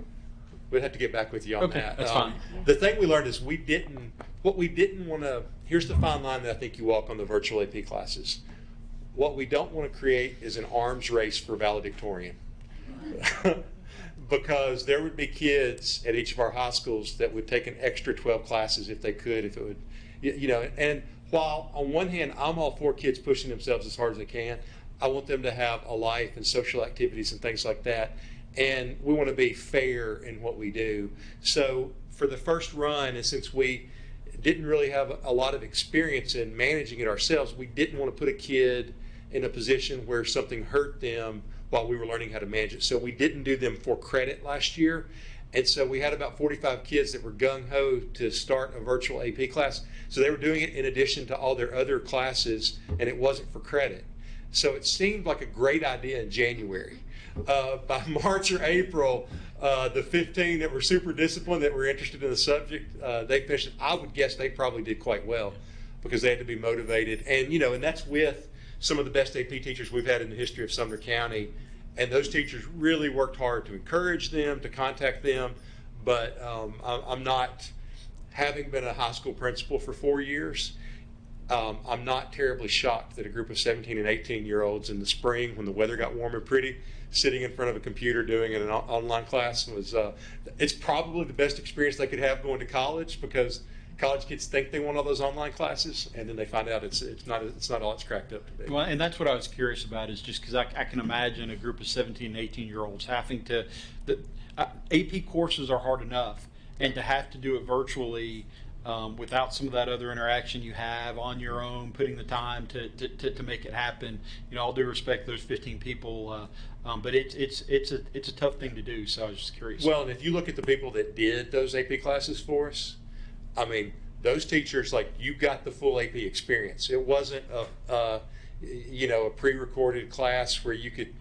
We'd have to get back with you on Okay, that. that's fine. The thing we learned is what we didn't want to, here's the fine line that I think you walk on the virtual AP classes. What we don't want to create is an arms race for valedictorian. Because there would be kids at each of our high schools that would take an extra 12 classes if they could, if it would, you know, and while on one hand, I'm all for kids pushing themselves as hard as they can, I want them to have a life and social activities and things like that. And we want to be fair in what we do. So for the first run, and since we didn't really have a lot of experience in managing it ourselves, we didn't want to put a kid in a position where something hurt them while we were learning how to manage it. So we didn't do them for credit last year. And so we had about 45 kids that were gung-ho to start a virtual AP class. So they were doing it in addition to all their other classes, and it wasn't for credit. So it seemed like a great idea in January. By March or April, the 15 that were super disciplined, that were interested in the subject, they finished it. I would guess they probably did quite well because they had to be motivated. And, you know, and that's with some of the best AP teachers we've had in the history of Sumner County. And those teachers really worked hard to encourage them, to contact them. But I'm not, having been a high school principal for 4 years, I'm not terribly shocked that a group of 17 and 18-year-olds in the spring, when the weather got warm and pretty, sitting in front of a computer doing an online class was, it's probably the best experience they could have going to college, because college kids think they want all those online classes, and then they find out it's not all it's cracked up to be. Well, and that's what I was curious about, is just because I can imagine a group of 17 and 18-year-olds having to, AP courses are hard enough, and to have to do it virtually without some of that other interaction you have on your own, putting the time to make it happen. You know, all due respect to those 15 people, but it's a tough thing to do. So I was just curious. Well, and if you look at the people that did those AP classes for us, I mean, those teachers, like, you got the full AP experience. It wasn't a pre-recorded class where you could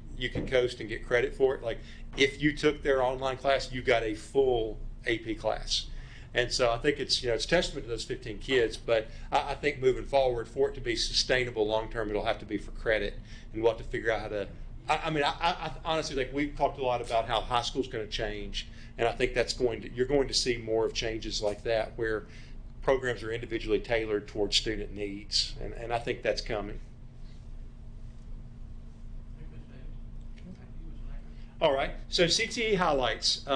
coast and get credit for it. Like, if you took their online class, you got a full AP class. And so I think it's testament to those 15 kids, but I think moving forward, for it to be sustainable long-term, it'll have to be for credit, and we'll have to figure out how to, I honestly think we've talked a lot about how high school's going to change, and I think you're going to see more of changes like that, where programs are individually tailored towards student needs, and I think that's coming. All right, so CTE highlights.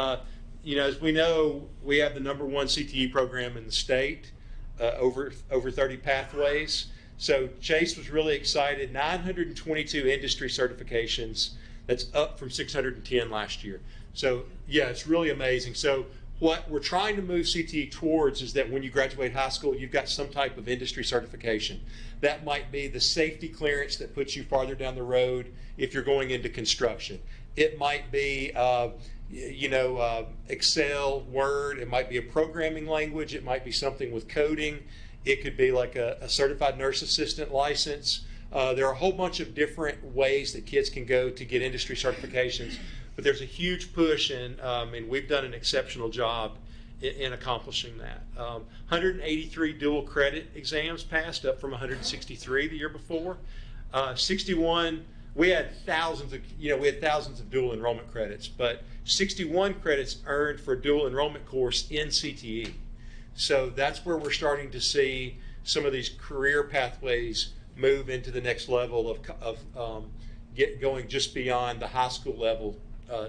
As we know, we have the #1 CTE program in the state, over 30 pathways. So Chase was really excited. 922 industry certifications. That's up from 610 last year. So yeah, it's really amazing. So what we're trying to move CTE towards is that when you graduate high school, you've got some type of industry certification. That might be the safety clearance that puts you farther down the road if you're going into construction. It might be Excel, Word. It might be a programming language. It might be something with coding. It could be like a certified nurse assistant license. There are a whole bunch of different ways that kids can go to get industry certifications, but there's a huge push, and we've done an exceptional job in accomplishing that. 183 dual credit exams passed, up from 163 the year before. 61. We had thousands of dual enrollment credits, but 61 credits earned for a dual enrollment course in CTE. So that's where we're starting to see some of these career pathways move into the next level of going just beyond the high school level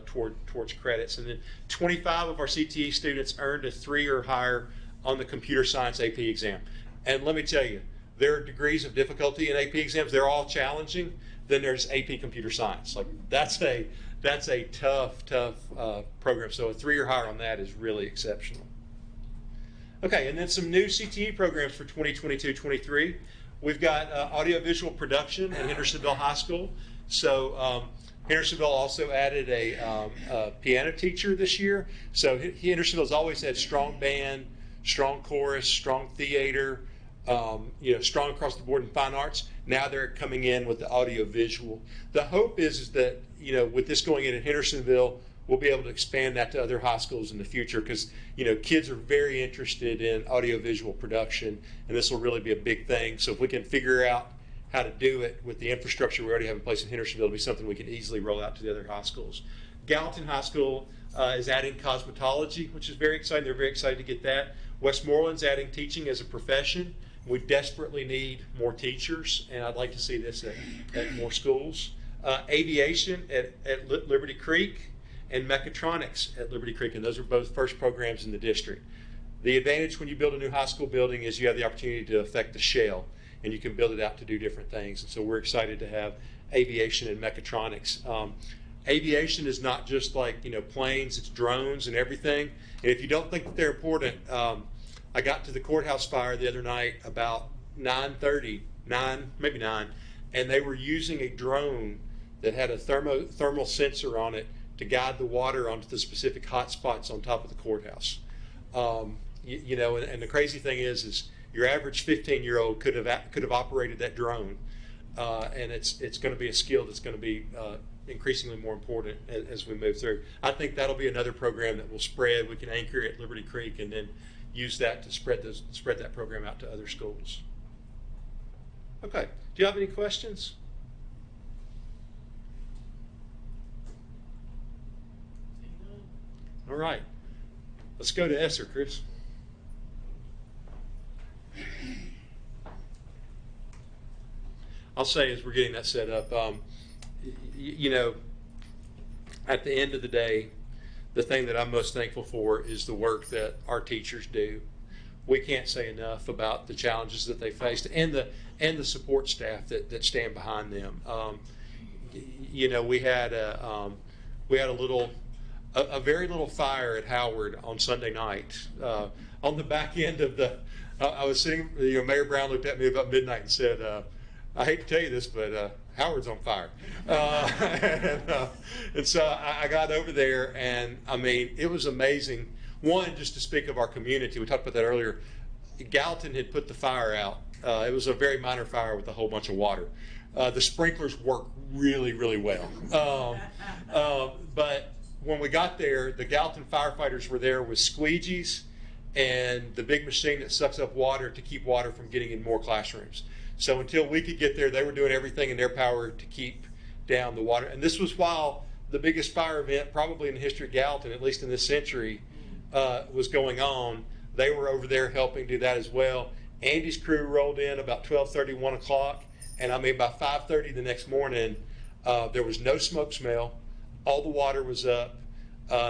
towards credits. And then 25 of our CTE students earned a 3 or higher on the computer science AP exam. And let me tell you, there are degrees of difficulty in AP exams. They're all challenging. Then there's AP computer science. Like, that's a tough program. So a 3 or higher on that is really exceptional. Okay, and then some new CTE programs for 2022-23. We've got audiovisual production at Hendersonville High School. So Hendersonville also added a piano teacher this year. So Hendersonville's always had strong band, strong chorus, strong theater, strong across the board in fine arts. Now they're coming in with the audio visual. The hope is that, with this going in Hendersonville, we'll be able to expand that to other high schools in the future because, kids are very interested in audiovisual production, and this will really be a big thing. So if we can figure out how to do it with the infrastructure we already have in place in Hendersonville, it'll be something we can easily roll out to the other high schools. Gallatin High School is adding cosmetology, which is very exciting. They're very excited to get that. Westmoreland's adding teaching as a profession. We desperately need more teachers, and I'd like to see this at more schools. Aviation at Liberty Creek, and mechatronics at Liberty Creek, and those are both first programs in the district. The advantage when you build a new high school building is you have the opportunity to affect the shell, and you can build it out to do different things. And so we're excited to have aviation and mechatronics. Aviation is not just like planes; it's drones and everything. And if you don't think that they're important, I got to the courthouse fire the other night about 9:30, maybe 9, and they were using a drone that had a thermal sensor on it to guide the water onto the specific hot spots on top of the courthouse. And the crazy thing is your average 15-year-old could have operated that drone, and it's going to be a skill that's going to be increasingly more important as we move through. I think that'll be another program that will spread. We can anchor it at Liberty Creek and then use that to spread that program out to other schools. Okay, do you have any questions? All right, let's go to Esser, Chris. I'll say as we're getting that set up, at the end of the day, the thing that I'm most thankful for is the work that our teachers do. We can't say enough about the challenges that they faced and the support staff that stand behind them. We had a very little fire at Howard on Sunday night. On the back end of I was sitting. Mayor Brown looked at me about midnight and said, "I hate to tell you this, but Howard's on fire." And so I got over there, and it was amazing. One, just to speak of our community, we talked about that earlier. Gallatin had put the fire out. It was a very minor fire with a whole bunch of water. The sprinklers worked really, really well. But when we got there, the Gallatin firefighters were there with squeegees and the big machine that sucks up water to keep water from getting in more classrooms. So until we could get there, they were doing everything in their power to keep down the water. And this was while the biggest fire event probably in the history of Gallatin, at least in this century, was going on. They were over there helping do that as well. Andy's crew rolled in about 12:30, 1 o'clock. And by 5:30 the next morning, there was no smoke smell. All the water was up.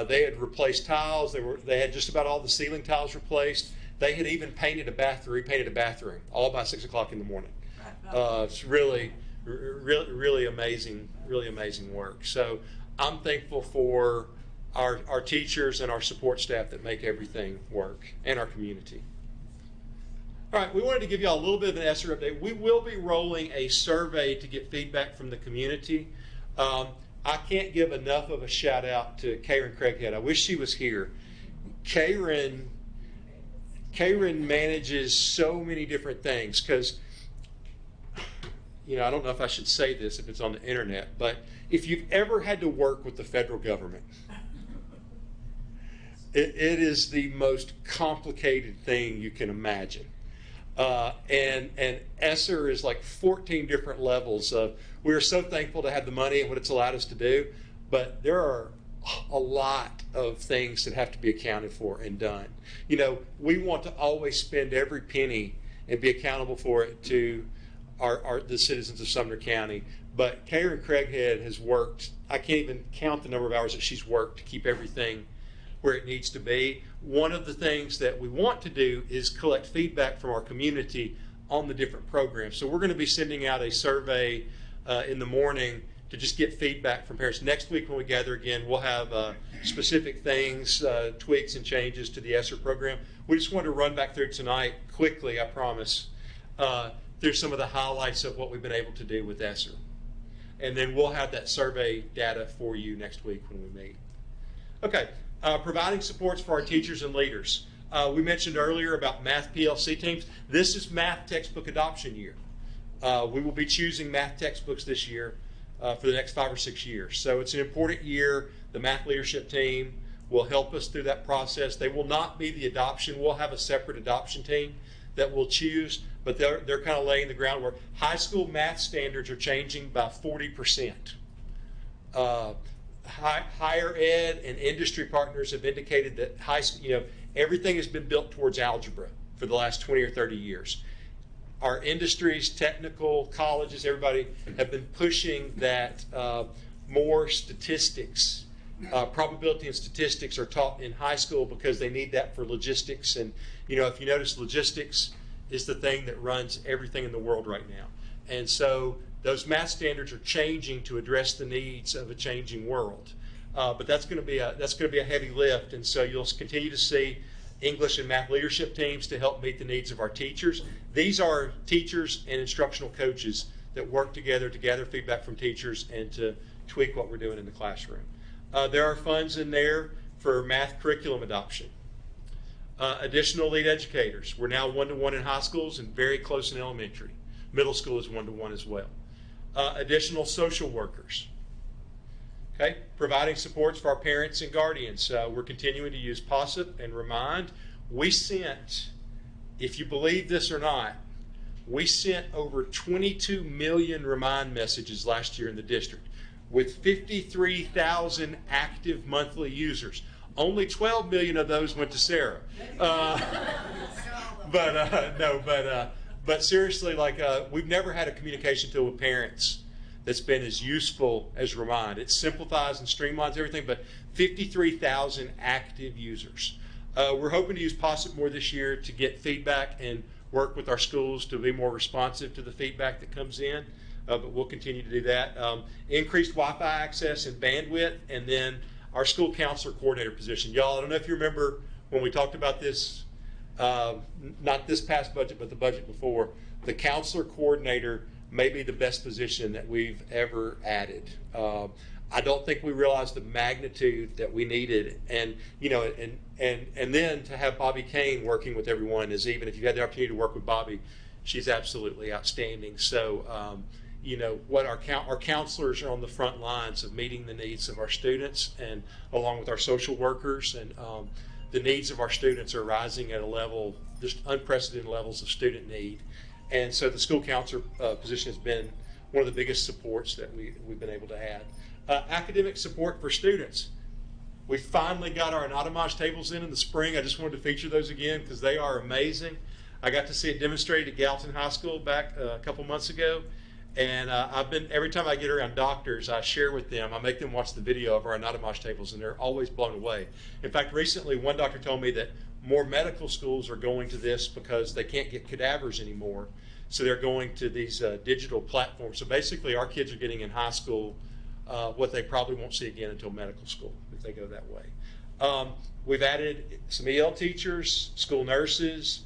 They had replaced tiles. They had just about all the ceiling tiles replaced. They had even repainted a bathroom, all by 6 o'clock in the morning. It's really amazing work. So I'm thankful for our teachers and our support staff that make everything work, and our community. All right, we wanted to give you all a little bit of an Esser update. We will be rolling a survey to get feedback from the community. I can't give enough of a shout out to Karen Craighead. I wish she was here. Karen manages so many different things because, I don't know if I should say this if it's on the internet, but if you've ever had to work with the federal government, it is the most complicated thing you can imagine. And Esser is like 14 different levels of, we are so thankful to have the money and what it's allowed us to do, but there are a lot of things that have to be accounted for and done. We want to always spend every penny and be accountable for it to the citizens of Sumner County. But Karen Craighead has worked, I can't even count the number of hours that she's worked to keep everything where it needs to be. One of the things that we want to do is collect feedback from our community on the different programs. So we're going to be sending out a survey in the morning to just get feedback from parents. Next week when we gather again, we'll have specific things, tweaks and changes to the Esser program. We just want to run back through tonight quickly, I promise, through some of the highlights of what we've been able to do with Esser. And then we'll have that survey data for you next week when we meet. Okay. Providing supports for our teachers and leaders. We mentioned earlier about math PLC teams. This is math textbook adoption year. We will be choosing math textbooks this year for the next 5 or 6 years. So it's an important year. The math leadership team will help us through that process. They will not be the adoption. We'll have a separate adoption team that we'll choose, but they're kind of laying the groundwork. High school math standards are changing by 40%. Higher ed and industry partners have indicated that high school, everything has been built towards algebra for the last 20 or 30 years. Our industries, technical colleges, everybody have been pushing that more statistics, probability and statistics are taught in high school because they need that for logistics. And, if you notice, logistics is the thing that runs everything in the world right now. And so those math standards are changing to address the needs of a changing world. But that's going to be a heavy lift. And so you'll continue to see English and math leadership teams to help meet the needs of our teachers. These are teachers and instructional coaches that work together to gather feedback from teachers and to tweak what we're doing in the classroom. There are funds in there for math curriculum adoption. Additional lead educators. We're now 1-to-1 in high schools and very close in elementary. Middle school is 1-to-1 as well. Additional social workers. Okay, providing supports for our parents and guardians. We're continuing to use POSIP and Remind. We sent, if you believe this or not, we sent over 22 million Remind messages last year in the district with 53,000 active monthly users. Only 12 million of those went to Sarah. But seriously, we've never had a communication tool with parents that's been as useful as Remind. It simplifies and streamlines everything, but 53,000 active users. We're hoping to use POSIP more this year to get feedback and work with our schools to be more responsive to the feedback that comes in, but we'll continue to do that. Increased Wi-Fi access and bandwidth, and then our school counselor coordinator position. Y'all, I don't know if you remember when we talked about this, not this past budget, but the budget before, the counselor coordinator may be the best position that we've ever added. I don't think we realized the magnitude that we needed, and then to have Bobby Kane working with everyone is, even if you had the opportunity to work with Bobby, she's absolutely outstanding. So what our counselors are on the front lines of meeting the needs of our students, and along with our social workers, and the needs of our students are rising at a level, just unprecedented levels of student need. And so the school counselor position has been one of the biggest supports that we've been able to add. Academic support for students. We finally got our Anatomage tables in the spring. I just wanted to feature those again because they are amazing. I got to see it demonstrated at Gallatin High School back a couple months ago. And every time I get around doctors, I share with them, I make them watch the video of our Anatomage tables, and they're always blown away. In fact, recently one doctor told me that more medical schools are going to this because they can't get cadavers anymore. So they're going to these digital platforms. So basically our kids are getting in high school what they probably won't see again until medical school if they go that way. We've added some EL teachers, school nurses,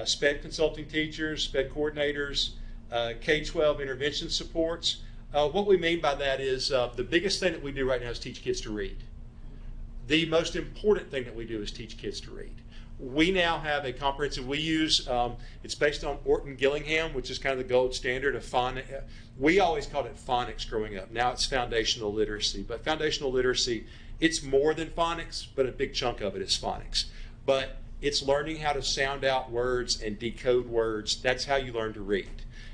SPED consulting teachers, SPED coordinators, K-12 intervention supports. What we mean by that is the biggest thing that we do right now is teach kids to read. The most important thing that we do is teach kids to read. We now have a comprehensive, we use, it's based on Orton Gillingham, which is kind of the gold standard of phonics. We always called it phonics growing up. Now it's foundational literacy. But foundational literacy, it's more than phonics, but a big chunk of it is phonics. But it's learning how to sound out words and decode words. That's how you learn to read.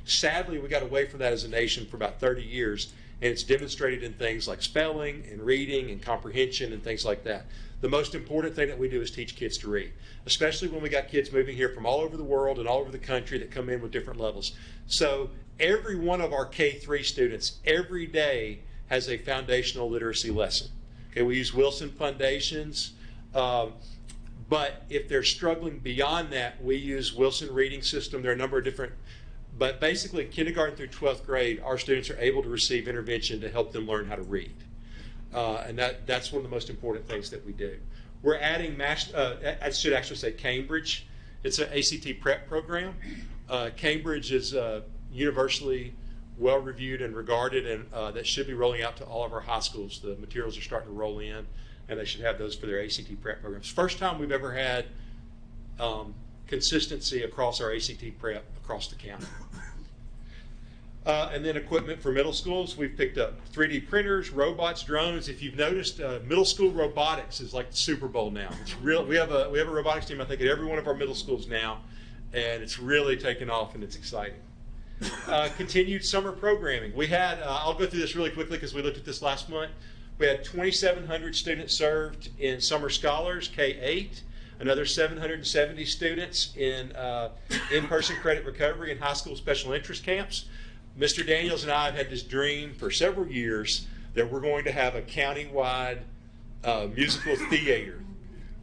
Sadly, we got away from that as a nation for about 30 years, and it's demonstrated in things like spelling and reading and comprehension and things like that. The most important thing that we do is teach kids to read, especially when we got kids moving here from all over the world and all over the country that come in with different levels. So every one of our K-3 students every day has a foundational literacy lesson. Okay, we use Wilson Foundations, but if they're struggling beyond that, we use Wilson Reading System. There are a number of different, but basically kindergarten through 12th grade, our students are able to receive intervention to help them learn how to read. And that's one of the most important things that we do. We're adding, I should actually say Cambridge. It's an ACT prep program. Cambridge is universally well reviewed and regarded, and that should be rolling out to all of our high schools. The materials are starting to roll in, and they should have those for their ACT prep programs. First time we've ever had consistency across our ACT prep across the county. And then equipment for middle schools. We've picked up 3D printers, robots, drones. If you've noticed, middle school robotics is like the Super Bowl now. It's real. We have a robotics team, I think, at every one of our middle schools now, and it's really taken off and it's exciting. Continued summer programming. We had, I'll go through this really quickly because we looked at this last month. We had 2,700 students served in Summer Scholars, K-8, another 770 students in in-person credit recovery and high school special interest camps. Mr. Daniels and I have had this dream for several years that we're going to have a countywide musical theater.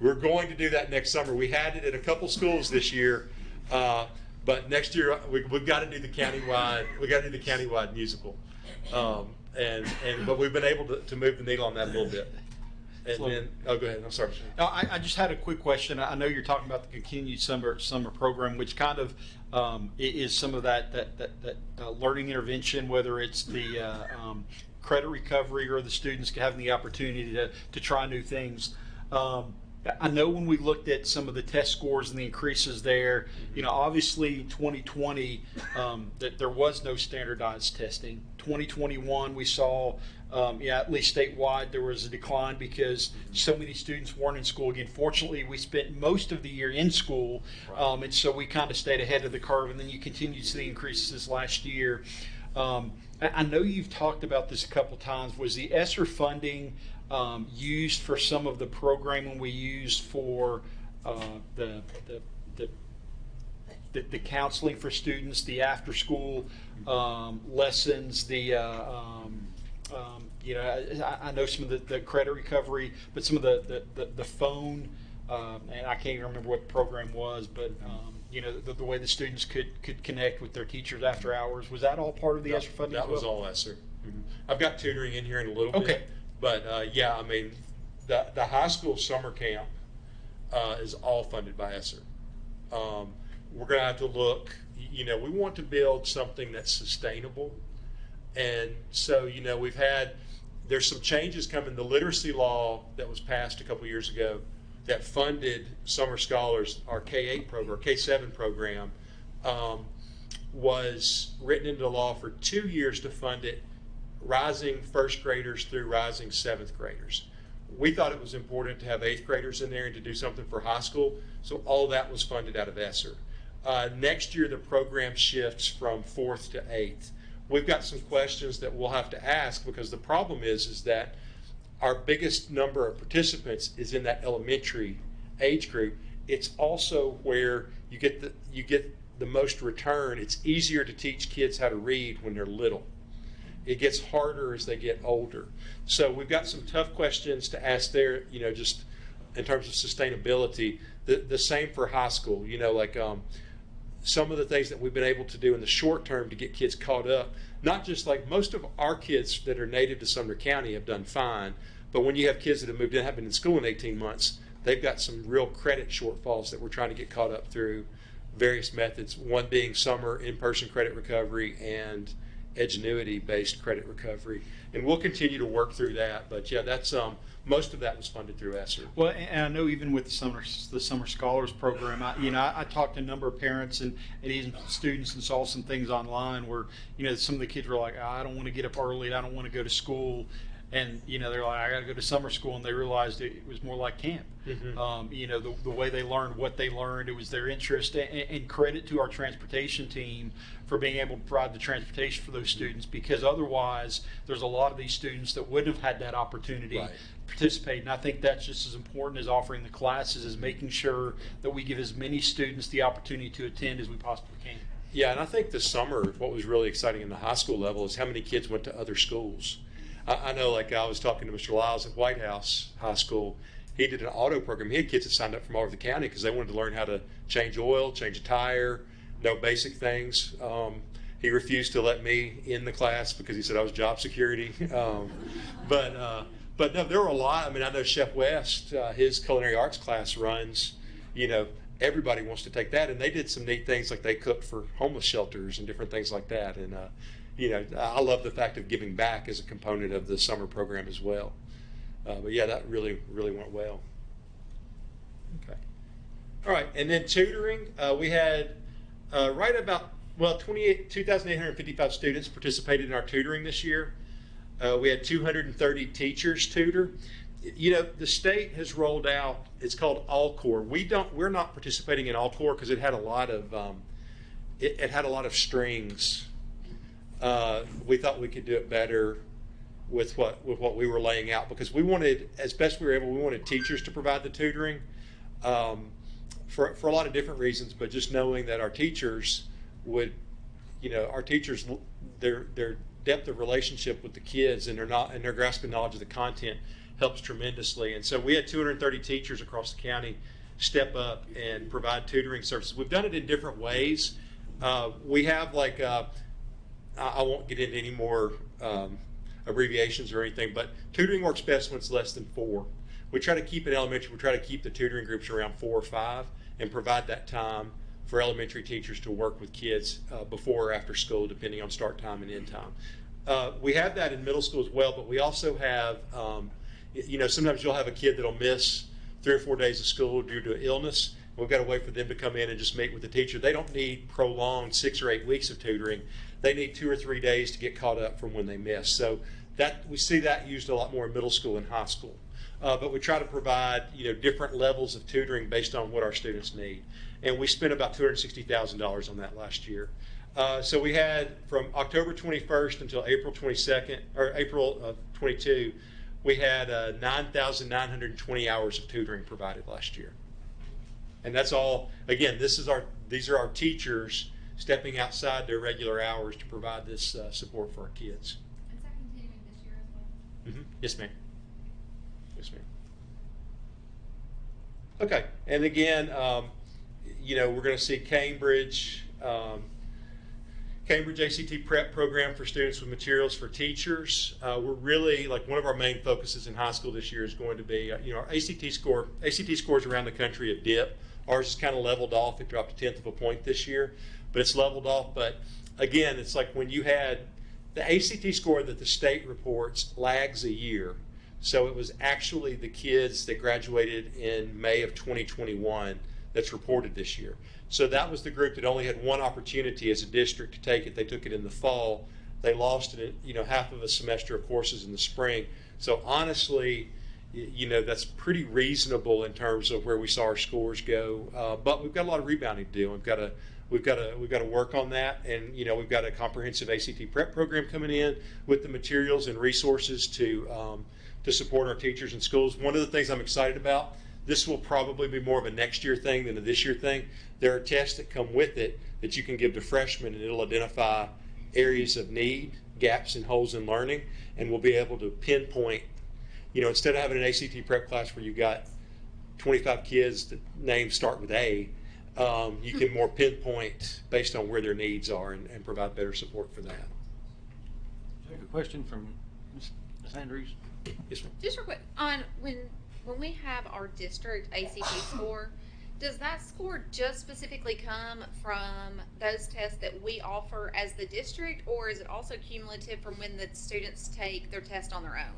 We're going to do that next summer. We had it at a couple schools this year, but next year we've got to do the countywide. We got to do the countywide musical, but we've been able to move the needle on that a little bit. And then, oh, go ahead. I'm sorry. No, I just had a quick question. I know you're talking about the continued summer program, which kind of is some of that learning intervention, whether it's the credit recovery or the students having the opportunity to try new things. I know when we looked at some of the test scores and the increases there, obviously 2020 that there was no standardized testing. 2021 we saw, at least statewide, there was a decline because so many students weren't in school again. Fortunately, we spent most of the year in school, and so we kind of stayed ahead of the curve. And then you continue to see increases last year. I know you've talked about this a couple times. Was the ESSER funding used for some of the programming we used for the counseling for students, the after school lessons, I know some of the credit recovery, but some of the phone, and I can't even remember what the program was, but the way the students could connect with their teachers after hours. Was that all part of the ESSER funding? That was all ESSER. Mm-hmm. I've got tutoring in here in a little bit. Okay. But yeah, I mean, the high school summer camp is all funded by ESSER. We're going to have to look, we want to build something that's sustainable. And so, there's some changes coming. The literacy law that was passed a couple years ago that funded Summer Scholars, our K-8 program, K-7 program, was written into law for 2 years to fund it, rising first graders through rising seventh graders. We thought it was important to have eighth graders in there and to do something for high school, so all that was funded out of ESSER. Next year, the program shifts from fourth to eighth. We've got some questions that we'll have to ask because the problem is that our biggest number of participants is in that elementary age group. It's also where you get the most return. It's easier to teach kids how to read when they're little. It gets harder as they get older. So we've got some tough questions to ask there, just in terms of sustainability. The same for high school, some of the things that we've been able to do in the short term to get kids caught up, not just like most of our kids that are native to Sumner County have done fine, but when you have kids that have moved in, haven't been in school in 18 months, they've got some real credit shortfalls that we're trying to get caught up through various methods, one being summer in-person credit recovery and Edgenuity-based credit recovery. And we'll continue to work through that, but yeah, that's most of that was funded through ESSER. Well, and I know even with the Summer Scholars program, I talked to a number of parents and even students and saw some things online where, some of the kids were like, I don't want to get up early, I don't want to go to school. And, they're like, I got to go to summer school. And they realized it was more like camp. Mm-hmm. The way they learned what they learned, it was their interest. And credit to our transportation team for being able to provide the transportation for those students, because otherwise there's a lot of these students that wouldn't have had that opportunity to participate. And I think that's just as important as offering the classes, is making sure that we give as many students the opportunity to attend as we possibly can. Yeah, and I think this summer, what was really exciting in the high school level is how many kids went to other schools. I know, like I was talking to Mr. Lyles at White House High School. He did an auto program. He had kids that signed up from all over the county because they wanted to learn how to change oil, change a tire, know basic things. He refused to let me in the class because he said I was job security. But no, there were a lot. I mean, I know Chef West, his culinary arts class runs, everybody wants to take that. And they did some neat things, like they cooked for homeless shelters and different things like that. And, I love the fact of giving back as a component of the summer program as well. But yeah, that really, really went well. Okay. All right, and then tutoring, we had right about, 2,855 students participated in our tutoring this year. We had 230 teachers tutor. You know, the state has rolled out, it's called All-Core. We're not participating in All-Core because it had a lot of, it had a lot of strings. We thought we could do it better with what we were laying out, because we wanted, as best we were able, we wanted teachers to provide the tutoring for a lot of different reasons, but just knowing that our teachers would, you know, our teachers, their depth of relationship with the kids and their grasping knowledge of the content helps tremendously. And so we had 230 teachers across the county step up and provide tutoring services. We've done it in different ways. We have like, I won't get into any more abbreviations or anything, but tutoring works best when it's less than 4. We try to keep it elementary, we try to keep the tutoring groups around 4 or 5 and provide that time for elementary teachers to work with kids before or after school, depending on start time and end time. We have that in middle school as well, but we also have, you know, sometimes you'll have a kid that'll miss 3 or 4 days of school due to illness. We've got to wait for them to come in and just meet with the teacher. They don't need prolonged 6 or 8 weeks of tutoring. They need 2 or 3 days to get caught up from when they miss. So that we see that used a lot more in middle school and high school. But we try to provide, you know, different levels of tutoring based on what our students need. And we spent about $260,000 on that last year. So we had from October 21st until April 22nd, or April of 22, we had 9,920 hours of tutoring provided last year. And that's all, again, these are our teachers stepping outside their regular hours to provide this support for our kids. Is that continuing this year as well? Yes, ma'am. Yes, ma'am. Okay, and again, you know, we're going to see Cambridge ACT Prep program for students with materials for teachers. We're really, like, one of our main focuses in high school this year is going to be, you know, our ACT scores around the country have dipped. Ours is kind of leveled off. It dropped 1/10 of a point this year, but it's leveled off. But again, it's like when you had the ACT score that the state reports lags a year. So it was actually the kids that graduated in May of 2021 that's reported this year. So that was the group that only had one opportunity as a district to take it. They took it in the fall. They lost it, you know, half of a semester of courses in the spring. So honestly, you know, that's pretty reasonable in terms of where we saw our scores go. But we've got a lot of rebounding to do. We've got to work on that. And, you know, we've got a comprehensive ACT prep program coming in with the materials and resources to support our teachers and schools. One of the things I'm excited about, this will probably be more of a next year thing than a this year thing. There are tests that come with it that you can give to freshmen, and it'll identify areas of need, gaps and holes in learning, and we'll be able to pinpoint, you know, instead of having an ACT prep class where you got 25 kids that names start with A, you can more pinpoint based on where their needs are and provide better support for that. I have a question from Ms. Andrews. Yes, ma'am. Just real quick, on when we have our district ACT score, does that score just specifically come from those tests that we offer as the district, or is it also cumulative from when the students take their test on their own?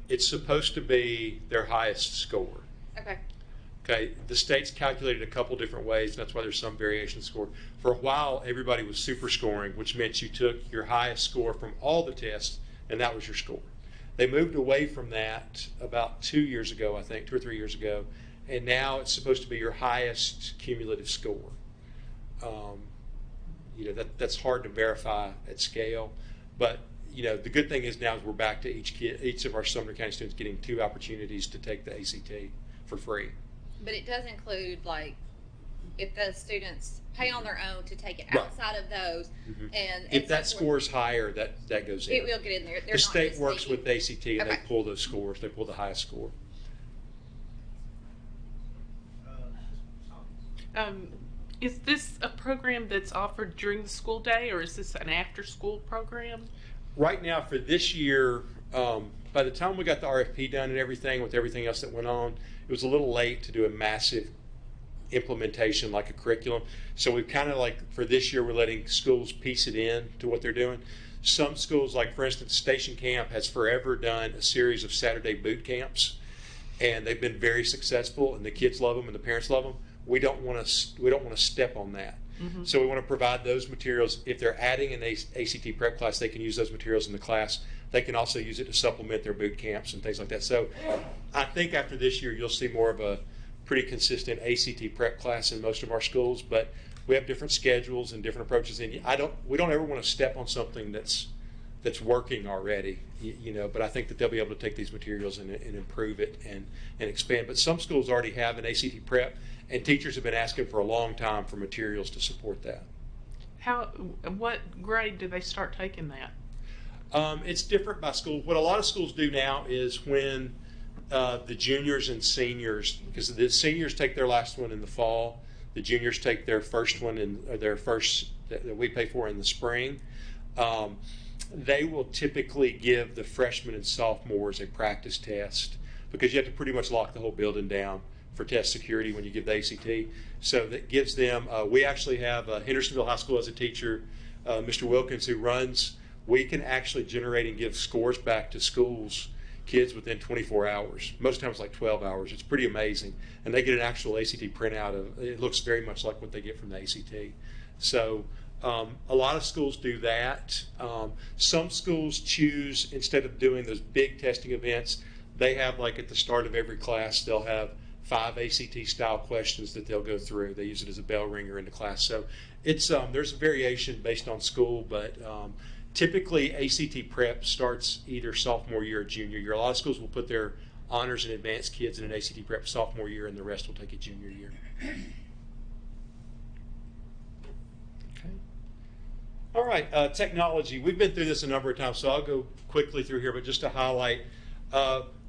It's supposed to be their highest score. Okay. Okay, the state's calculated a couple different ways. That's why there's some variation in score. For a while, everybody was super scoring, which meant you took your highest score from all the tests, and that was your score. They moved away from that about 2 years ago, I think, 2 or 3 years ago, and now it's supposed to be your highest cumulative score. You know, that's hard to verify at scale, but you know, the good thing is now is we're back to each of our Sumner County students getting 2 opportunities to take the ACT for free. But it does include, like, if the students pay on their own to take it Right. outside of those, and If so that forth, score is higher, that goes in. it will get in there. They're The not state just works taking- with the ACT and they Okay. pull those scores. They pull the highest score. Is this a program that's offered during the school day, or is this an after-school program? Right now for this year, by the time we got the RFP done and everything with everything else that went on, it was a little late to do a massive implementation like a curriculum. So we've kind of, like, for this year, we're letting schools piece it in to what they're doing. Some schools, like for instance, Station Camp has forever done a series of Saturday boot camps, and they've been very successful, and the kids love them and the parents love them. we don't want to step on that. So we want to provide those materials. If they're adding an ACT prep class, they can use those materials in the class. They can also use it to supplement their boot camps and things like that. So I think after this year, you'll see more of a pretty consistent ACT prep class in most of our schools, but we have different schedules and different approaches. And we don't ever want to step on something that's working already, but I think that they'll be able to take these materials and improve it and expand. But some schools already have an ACT prep, and teachers have been asking for a long time for materials to support that. What grade do they start taking that? It's different by school. What a lot of schools do now is when the juniors and seniors, because the seniors take their last one in the fall, the juniors take their first one that we pay for in the spring. They will typically give the freshmen and sophomores a practice test because you have to pretty much lock the whole building down for test security when you give the ACT. So that gives them, we actually have Hendersonville High School as a teacher, Mr. Wilkins, who runs, we can actually generate and give scores back to schools, kids within 24 hours. Most times like 12 hours. It's pretty amazing. And they get an actual ACT printout of, it looks very much like what they get from the ACT. So a lot of schools do that. Some schools choose, instead of doing those big testing events, they have, like at the start of every class, they'll have 5 ACT style questions that they'll go through. They use it as a bell ringer in the class. So it's there's a variation based on school, but typically ACT prep starts either sophomore year or junior year. A lot of schools will put their honors and advanced kids in an ACT prep sophomore year, and the rest will take it junior year. Okay. All right, technology. We've been through this a number of times, so I'll go quickly through here, but just to highlight,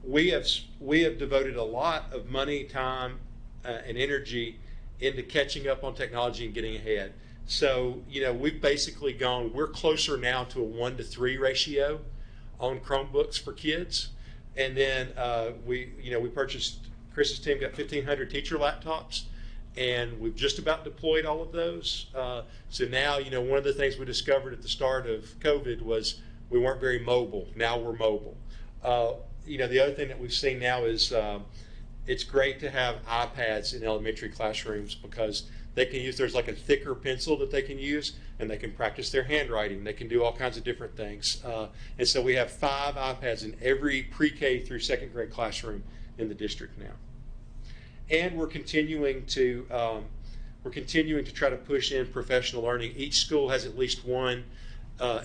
we have devoted a lot of money, time, and energy into catching up on technology and getting ahead. So, we've basically we're closer now to a 1-to-3 ratio on Chromebooks for kids. And then we purchased, Chris's team got 1,500 teacher laptops, and we've just about deployed all of those. So now, one of the things we discovered at the start of COVID was we weren't very mobile. Now we're mobile. The other thing that we've seen now is it's great to have iPads in elementary classrooms because they can use, there's like a thicker pencil that they can use, and they can practice their handwriting. They can do all kinds of different things. And so we have 5 iPads in every pre-K through 2nd grade classroom in the district now. And we're continuing to try to push in professional learning. Each school has at least one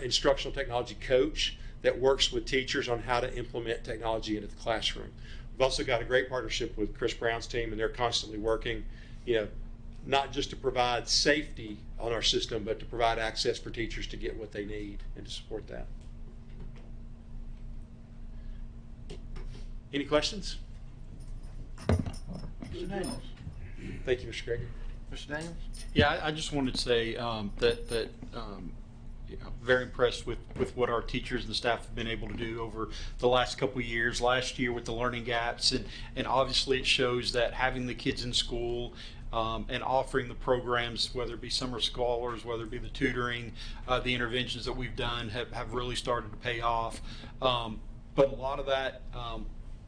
instructional technology coach that works with teachers on how to implement technology into the classroom. We've also got a great partnership with Chris Brown's team, and they're constantly working, not just to provide safety on our system, but to provide access for teachers to get what they need and to support that. Any questions? Mr. Daniels. Thank you, Mr. Gregory. Mr. Daniels? Yeah, I just wanted to say that very impressed with what our teachers and staff have been able to do over the last couple of years. Last year with the learning gaps, and obviously it shows that having the kids in school and offering the programs, whether it be summer scholars, whether it be the tutoring, the interventions that we've done have really started to pay off. But a lot of that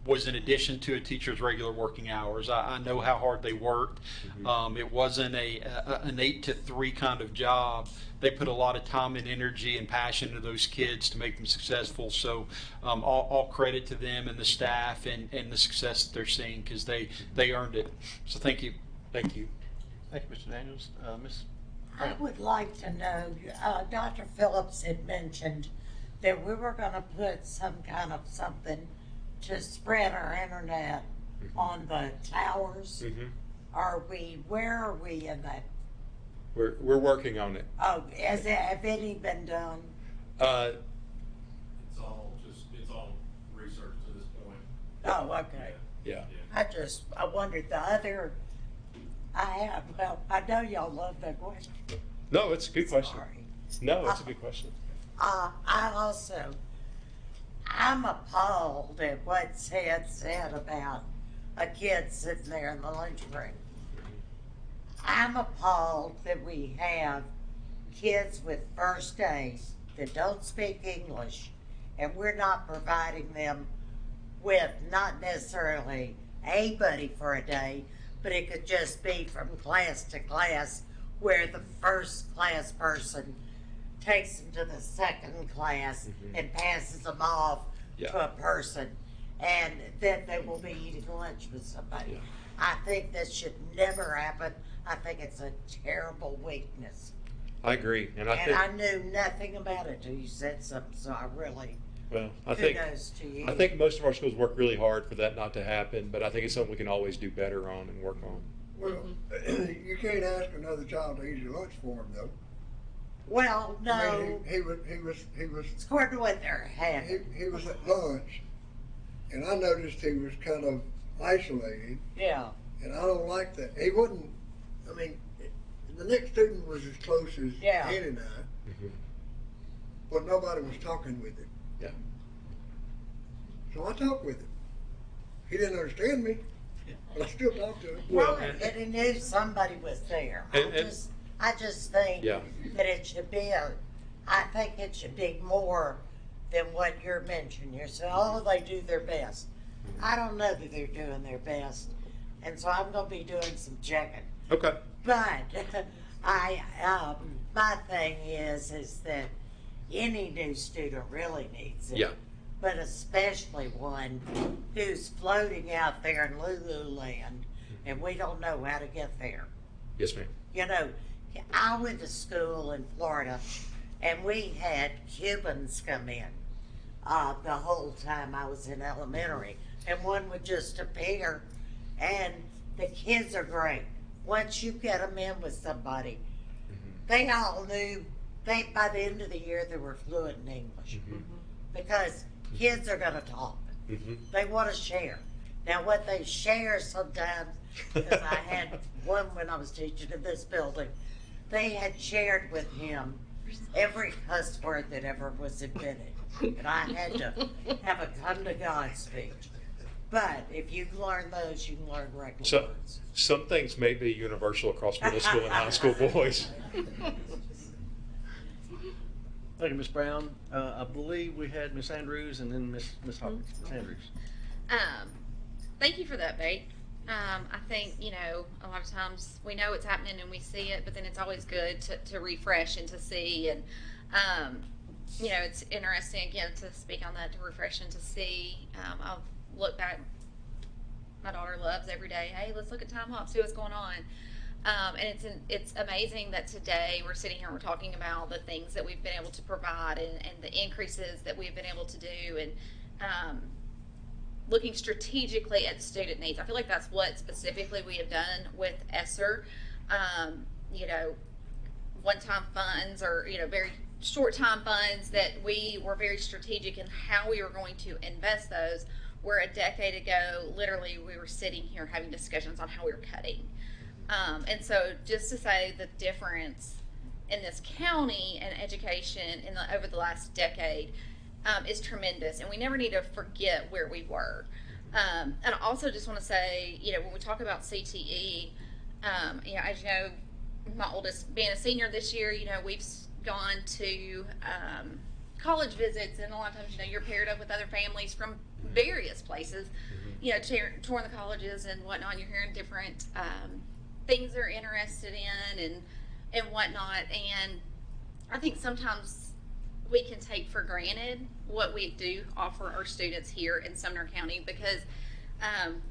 was in addition to a teacher's regular working hours. I know how hard they worked. It wasn't an 8 to 3 kind of job. They put a lot of time and energy and passion into those kids to make them successful. So all credit to them and the staff and the success that they're seeing, because they earned it. So thank you. Thank you. Thank you, Mr. Daniels. Ms. I would like to know, Dr. Phillips had mentioned that we were going to put some kind of something to spread our internet on the towers. Where are we in that? We're working on it. Oh, have any been done? It's all research to this point. Oh, okay. Yeah. I wondered I know y'all love that question. No, it's a good question. Sorry. No, it's a good question. I'm appalled at what Ted said about a kid sitting there in the lunchroom. I'm appalled that we have kids with first aid that don't speak English, and we're not providing them with not necessarily a buddy for a day, but it could just be from class to class where the first class person takes them to the second class and passes them off Yeah. to a person, and then they will be eating lunch with somebody. Yeah. I think that should never happen. I think it's a terrible weakness. I agree, and I And think, I knew nothing about it till you said something, so I really, well, I think, kudos to you. I think most of our schools work really hard for that not to happen, but I think it's something we can always do better on and work on. Well, you can't ask another child to eat your lunch for him, though. Well, I no, mean, he was it's according to what they're having. he was at lunch, and I noticed he was kind of isolated, Yeah, and I don't like that. He wouldn't. I mean, the next student was as close as Yeah. Ed and I, Mhm. but nobody was talking with him. Yeah. So I talked with him. He didn't understand me, but I still talked to him. Well, and he knew somebody was there. And- I just think Yeah. that it should be I think it should be more than what you're mentioning. You say, oh, they do their best. I don't know that they're doing their best, and so I'm going to be doing some checking. Okay. But my thing is that any new student really needs it. Yeah. But especially one who's floating out there in Lululand, and we don't know how to get there. Yes, ma'am. You know, I went to school in Florida, and we had Cubans come in the whole time I was in elementary, and one would just appear, and the kids are great. Once you get them in with somebody, they all knew. By the end of the year, they were fluent in English because kids are going to talk. They want to share. Now, what they share sometimes, because I had one when I was teaching in this building, they had shared with him every cuss word that ever was invented. And I had to have a come to God speech. But if you can learn those, you can learn regular So, words. some things may be universal across middle school and high school boys. Thank you, Ms. Brown. I believe we had Ms. Andrews and then Ms. Hawkins. Ms. Andrews. Thank you for that, Bate. I think, you know, a lot of times we know it's happening and we see it, but then it's always good to refresh and to see. And, you know, it's interesting, again, to speak on that, to refresh and to see. I'll look back. My daughter loves every day. Hey, let's look at time hop, see what's going on. And it's amazing that today we're sitting here and we're talking about the things that we've been able to provide and the increases that we've been able to do, and looking strategically at student needs. I feel like that's what specifically we have done with ESSER. You know, one-time funds or, you know, very short-time funds that we were very strategic in how we were going to invest those, where a decade ago, literally, we were sitting here having discussions on how we were cutting. And so just to say the difference in this county and education over the last decade is tremendous, and we never need to forget where we were. And I also just want to say, you know, when we talk about CTE, you know, as you know, my oldest being a senior this year, you know, we've gone to college visits, and a lot of times, you know, you're paired up with other families from various places, you know, touring the colleges and whatnot. You're hearing different things they're interested in and whatnot. And I think sometimes we can take for granted what we do offer our students here in Sumner County, because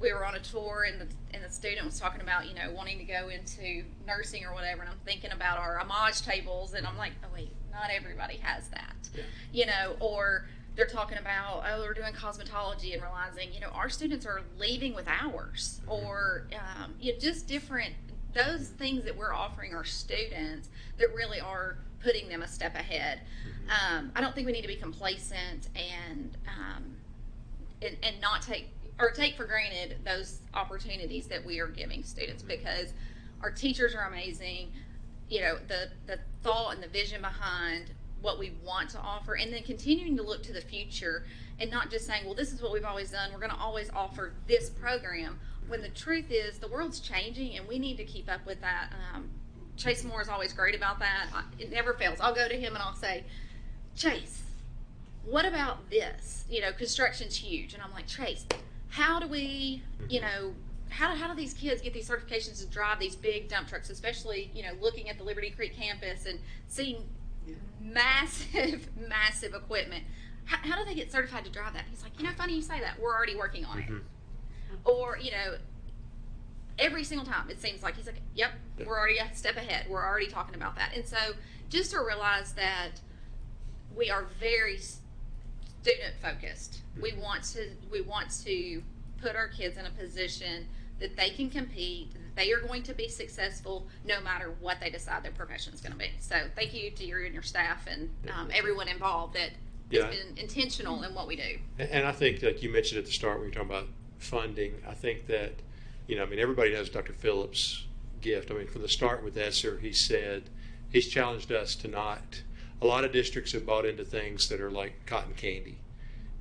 we were on a tour and the student was talking about, you know, wanting to go into nursing or whatever, and I'm thinking about our homage tables, and I'm like, oh wait, not everybody has that. Yeah. You know, or they're talking about, oh, we're doing cosmetology, and realizing, you know, our students are leaving with hours, or you know, just different, those things that we're offering our students that really are putting them a step ahead. I don't think we need to be complacent and not take for granted those opportunities that we are giving students, because our teachers are amazing. You know, the thought and the vision behind what we want to offer, and then continuing to look to the future and not just saying, well, this is what we've always done, we're going to always offer this program, when the truth is the world's changing and we need to keep up with that. Chase Moore is always great about that. It never fails. I'll go to him and I'll say, Chase, what about this? You know, construction's huge. And I'm like, Chase, how do we, you know, how do these kids get these certifications to drive these big dump trucks, especially, you know, looking at the Liberty Creek campus and seeing massive, massive equipment. How do they get certified to drive that? He's like, you know, funny you say that. We're already working on it. Or, you know, every single time it seems like he's like, yep, we're already a step ahead. We're already talking about that. And so just to realize that we are very student focused. We want to put our kids in a position that they can compete, that they are going to be successful no matter what they decide their profession is going to be. So thank you to you and your staff and everyone involved that has been intentional in what we do. And I think, like you mentioned at the start when you're talking about funding, I think that, you know, I mean, everybody knows Dr. Phillips' gift. I mean, from the start with ESSER, he said, he's challenged us to not, a lot of districts have bought into things that are like cotton candy.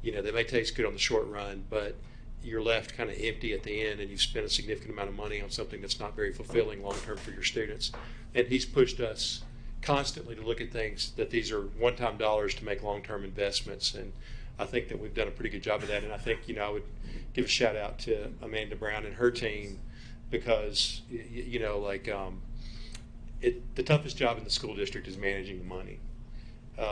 You know, they may taste good on the short run, but you're left kind of empty at the end, and you've spent a significant amount of money on something that's not very fulfilling long-term for your students. And he's pushed us constantly to look at things that these are one-time dollars to make long-term investments. And I think that we've done a pretty good job of that. And I think, you know, I would give a shout out to Amanda Brown and her team, because, you know, like the toughest job in the school district is managing the money,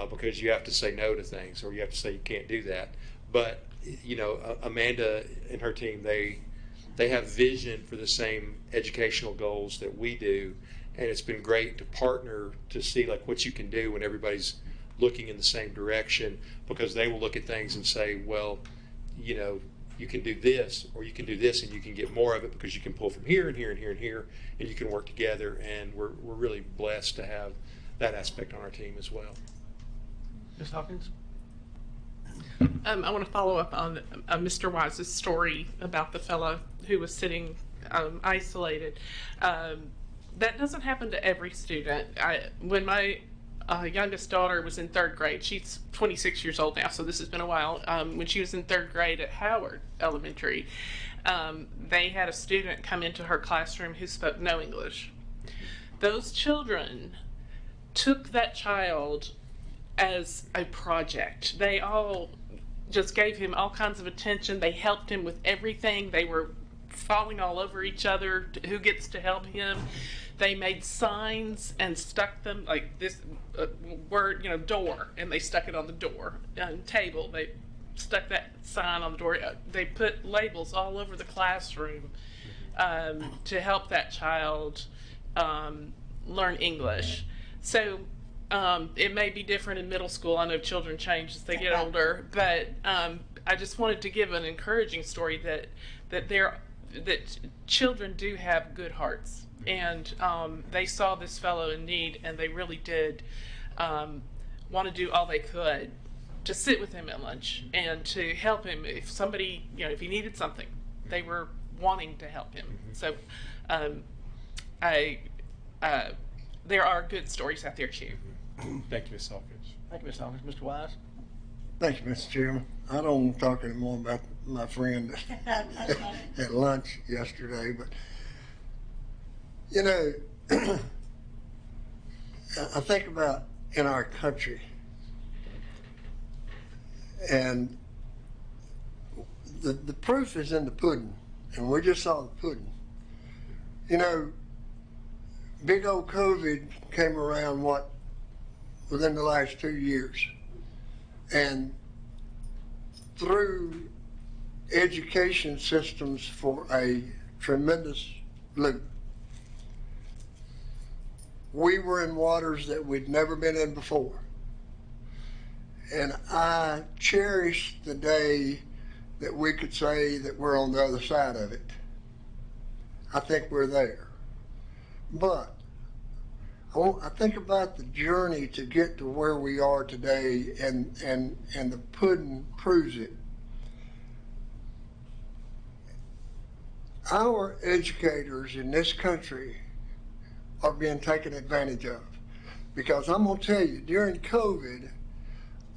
because you have to say no to things, or you have to say you can't do that. But, you know, Amanda and her team, they have vision for the same educational goals that we do. And it's been great to partner to see like what you can do when everybody's looking in the same direction, because they will look at things and say, well, you know, you can do this or you can do this, and you can get more of it because you can pull from here and here and here and here, and you can work together. And we're really blessed to have that aspect on our team as well. Ms. Hawkins? I want to follow up on Mr. Wise's story about the fellow who was sitting isolated. That doesn't happen to every student. When my youngest daughter was in 3rd grade, she's 26 years old now, so this has been a while. When she was in 3rd grade at Howard Elementary, they had a student come into her classroom who spoke no English. Those children took that child as a project. They all just gave him all kinds of attention. They helped him with everything. They were falling all over each other. Who gets to help him? They made signs and stuck them, like this word, you know, door, and they stuck it on the door. Table, they stuck that sign on the door. They put labels all over the classroom to help that child learn English. So it may be different in middle school. I know children change as they get older, but I just wanted to give an encouraging story that children do have good hearts, and they saw this fellow in need, and they really did want to do all they could to sit with him at lunch and to help him if somebody, you know, if he needed something. They were wanting to help him. So there are good stories out there too. Thank you, Ms. Hawkins. Thank you, Ms. Hawkins. Mr. Wise? Thank you, Mr. Chairman. I don't want to talk anymore about my friend at lunch yesterday, but, you know, I think about in our country, and the proof is in the pudding, and we just saw the pudding. You know, big old COVID came around, within the last 2 years. And through education systems for a tremendous loop, we were in waters that we'd never been in before. And I cherish the day that we could say that we're on the other side of it. I think we're there. But I think about the journey to get to where we are today, and the pudding proves it. Our educators in this country are being taken advantage of, because I'm going to tell you, during COVID,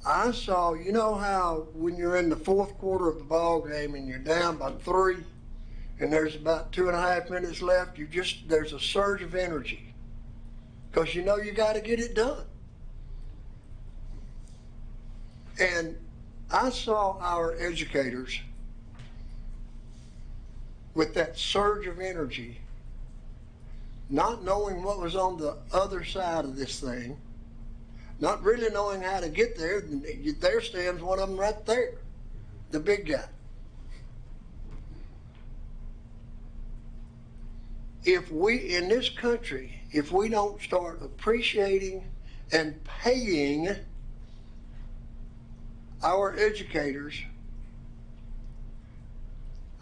I saw, you know how when you're in the 4th quarter of the ball game and you're down by 3 and there's about 2.5 minutes left, there's a surge of energy. Because you know you got to get it done. And I saw our educators with that surge of energy, not knowing what was on the other side of this thing, not really knowing how to get there. There stands one of them right there, the big guy. If we, in this country, if we don't start appreciating and paying our educators,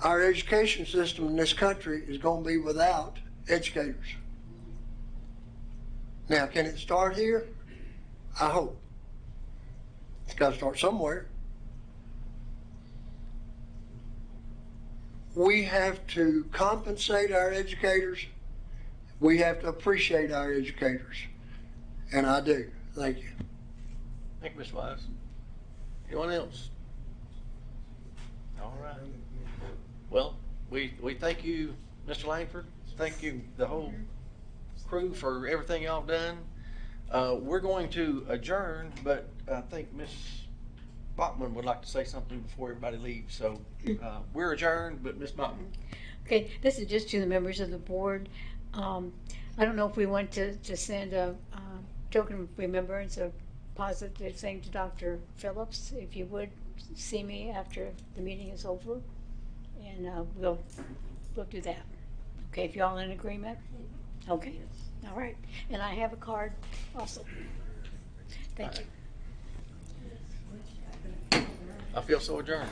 our education system in this country is going to be without educators. Now, can it start here? I hope. It's got to start somewhere. We have to compensate our educators. We have to appreciate our educators. And I do. Thank you. Thank you, Mr. Wise. Anyone else? All right. Well, we thank you, Mr. Langford. Thank you, the whole crew, for everything y'all done. We're going to adjourn, but I think Ms. Bachman would like to say something before everybody leaves. So we're adjourned, but Ms. Bachman. Okay, this is just to the members of the board. I don't know if we want to send a token of remembrance, a positive thing to Dr. Phillips. If you would see me after the meeting is over, and we'll do that. Okay, if you're all in agreement? Okay, all right. And I have a card also. Thank you. I feel so adjourned.